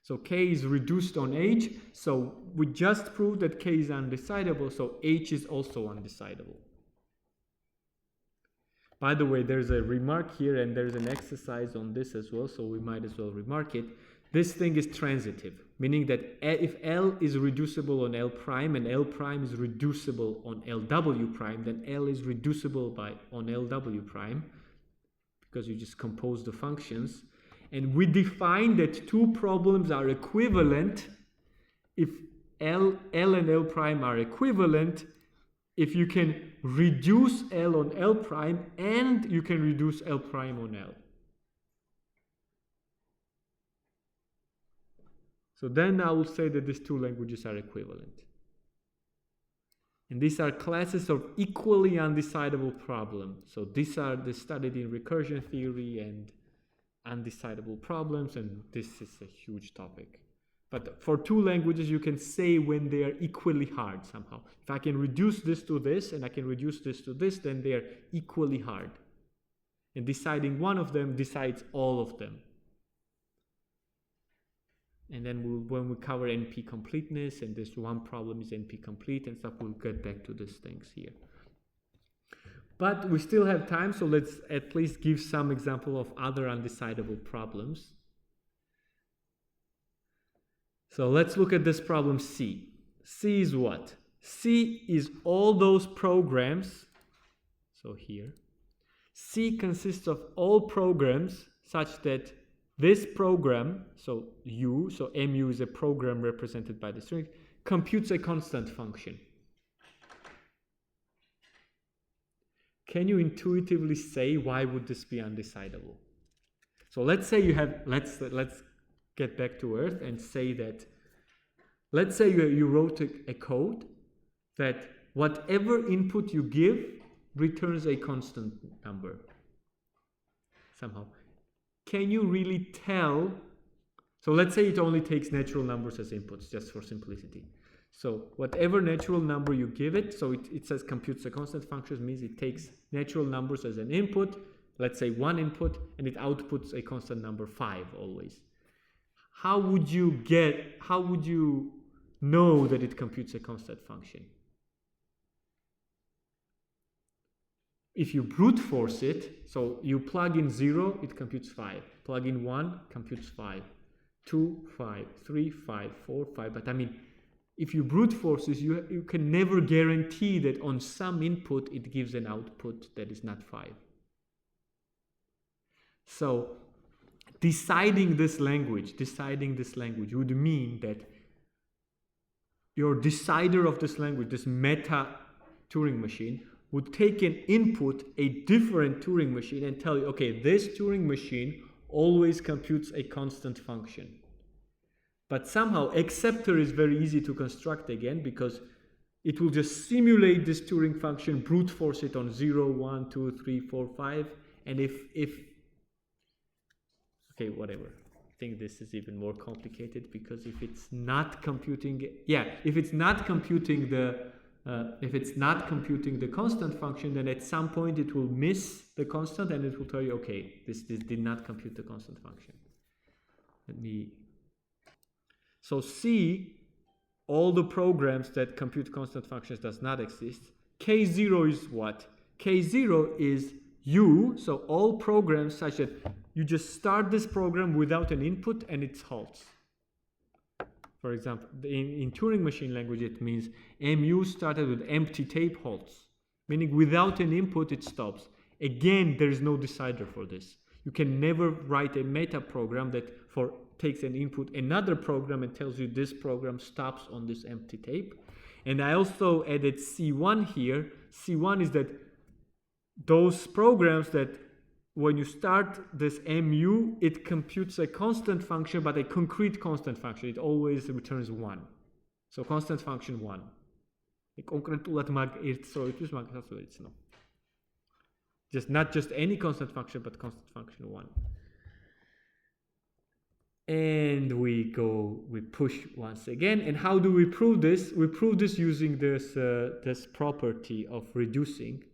So K is reduced on H, so we just proved that K is undecidable, so H is also undecidable. By the way, there's a remark here and there's an exercise on this as well, so we might as well remark it. This thing is transitive, meaning that if L is reducible on L prime and L prime is reducible on LW prime, then L is reducible on LW prime, because you just compose the functions. And we define that two problems are equivalent if L and L prime are equivalent, if you can reduce L on L prime and you can reduce L prime on L. So then I will say that these two languages are equivalent. And these are classes of equally undecidable problems. So these are studied in recursion theory and undecidable problems, and this is a huge topic. But for two languages, you can say when they are equally hard somehow. If I can reduce this to this and I can reduce this to this, then they are equally hard. And deciding one of them decides all of them. And then when we cover NP completeness, and this one problem is NP complete and stuff, we'll get back to these things here. But we still have time, so let's at least give some example of other undecidable problems. So let's look at this problem C. C is what? C is all those programs. So here, C consists of all programs such that this program, so U, so mu is a program represented by the string, computes a constant function. Can you intuitively say why would this be undecidable? So let's say you have, let's get back to earth and say that, let's say you wrote a code that whatever input you give returns a constant number somehow. Can you really tell? So let's say it only takes natural numbers as inputs, just for simplicity. So whatever natural number you give it, so it says computes a constant function, means it takes natural numbers as an input, let's say one input, and it outputs a constant number 5 always. How would you know that it computes a constant function? If you brute force it, so you plug in 0, it computes 5. Plug in 1, computes 5. 2, 5, 3, 5, 4, 5. But I mean, if you brute force this, you can never guarantee that on some input it gives an output that is not 5. So deciding this language would mean that your decider of this language, this meta Turing machine, would take an input, a different Turing machine, and tell you, okay, this Turing machine always computes a constant function. But somehow acceptor is very easy to construct again, because it will just simulate this Turing function, brute force it on 0, 1, 2, 3, 4, 5, and if okay, whatever. I think this is even more complicated, because if it's not computing the constant function, then at some point it will miss the constant and it will tell you, okay, this did not compute the constant function. So C, all the programs that compute constant functions does not exist. K0 is what? K0 is U, so all programs such that you just start this program without an input and it halts. For example, in Turing machine language, it means mu started with empty tape halts. meaning without an input it stops. Again, there is no decider for this. You can never write a meta program that takes an input another program and tells you this program stops on this empty tape. And I also added C1 here. C1 is that those programs that when you start this mu, it computes a constant function, but a concrete constant function. It always returns 1. So constant function 1. Not just any constant function, but constant function 1. And we push once again. And how do we prove this? We prove this using this property of reducing.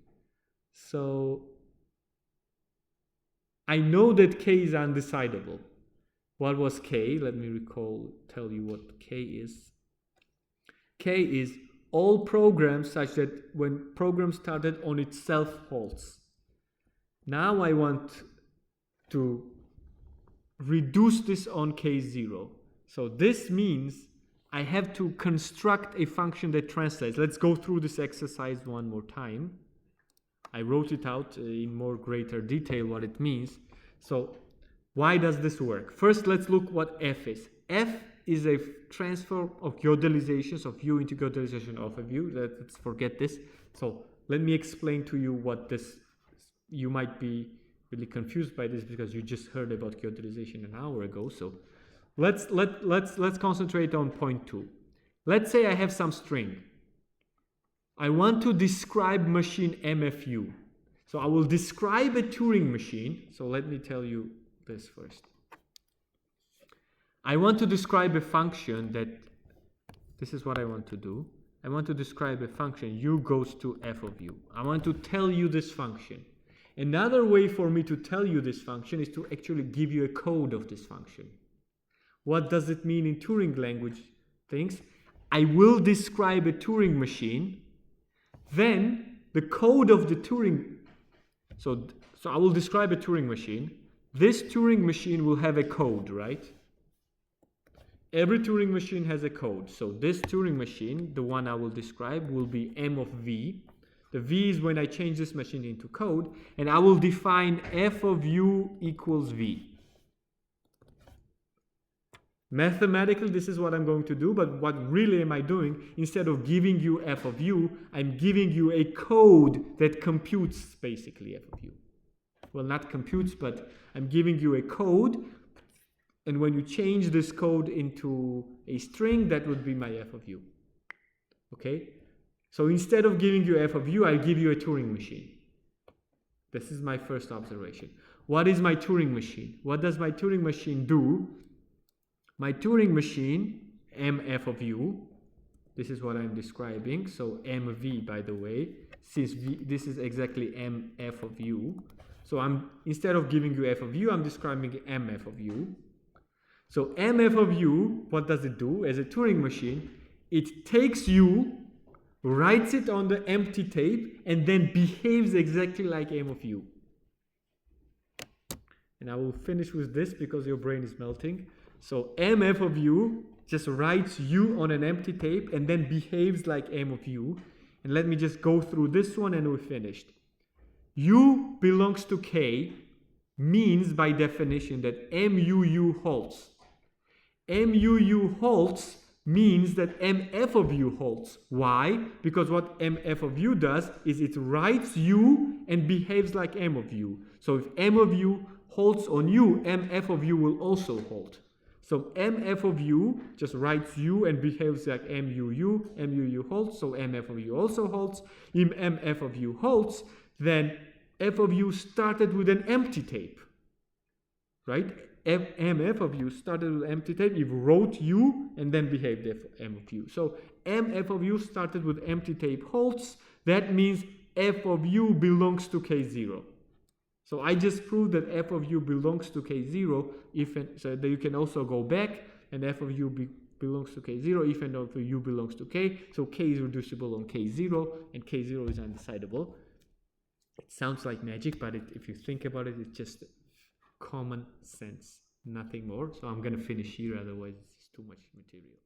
So I know that k is undecidable. What was k? Let me tell you what k is. K is all programs such that when program started on itself halts. Now I want to reduce this on k0. So this means I have to construct a function that translates. Let's go through this exercise one more time. I wrote it out in more greater detail what it means. So why does this work? First, let's look what f is. F is a transfer of yodelizations of u into yodelization of a u. Let's forget this. So let me explain to you what this. You might be really confused by this because you just heard about yodelization an hour ago. So let's concentrate on point 2. Let's say I have some string. I want to describe machine MFU. So I will describe a Turing machine. So let me tell you this first. I want to describe a function that, this is what I want to do. I want to describe a function u goes to f of u. I want to tell you this function. Another way for me to tell you this function is to actually give you a code of this function. What does it mean in Turing language things? I will describe a Turing machine. Then the code of the Turing, so I will describe a Turing machine. This Turing machine will have a code, right? Every Turing machine has a code. So this Turing machine, the one I will describe, will be m of v. The v is when I change this machine into code, and I will define f of u equals v. Mathematically, this is what I'm going to do, but what really am I doing? Instead of giving you f of u, I'm giving you a code that computes basically f of u. Well, not computes, but I'm giving you a code, and when you change this code into a string, that would be my f of u. Okay? So instead of giving you f of u, I'll give you a Turing machine. This is my first observation. What is my Turing machine? What does my Turing machine do? My Turing machine, mf of u, this is what I'm describing. So mv, by the way, since this is exactly mf of u. So instead of giving you f of u, I'm describing mf of u. So mf of u, what does it do? As a Turing machine, it takes u, writes it on the empty tape, and then behaves exactly like m of u. And I will finish with this because your brain is melting. So mf of u just writes u on an empty tape and then behaves like m of u. And let me just go through this one and we're finished. U belongs to k means by definition that MUU halts. MUU halts means that MF of u halts. Why? Because what MF of u does is it writes u and behaves like M of u. So if M of u halts on u, MF of u will also halt. So MF of u just writes u and behaves like MUU. MUU halts, so MF of u also halts. If MF of u halts, then F of u started with an empty tape. Right? MF of u started with empty tape. It wrote u and then behaved M of u. So MF of u started with empty tape halts. That means F of u belongs to K0. So I just proved that f of u belongs to K0 so that you can also go back and f of u belongs to K0 if and if u belongs to K. So K is reducible on K0 and K0 is undecidable. It sounds like magic, but if you think about it, it's just common sense, nothing more. So I'm going to finish here, otherwise it's too much material.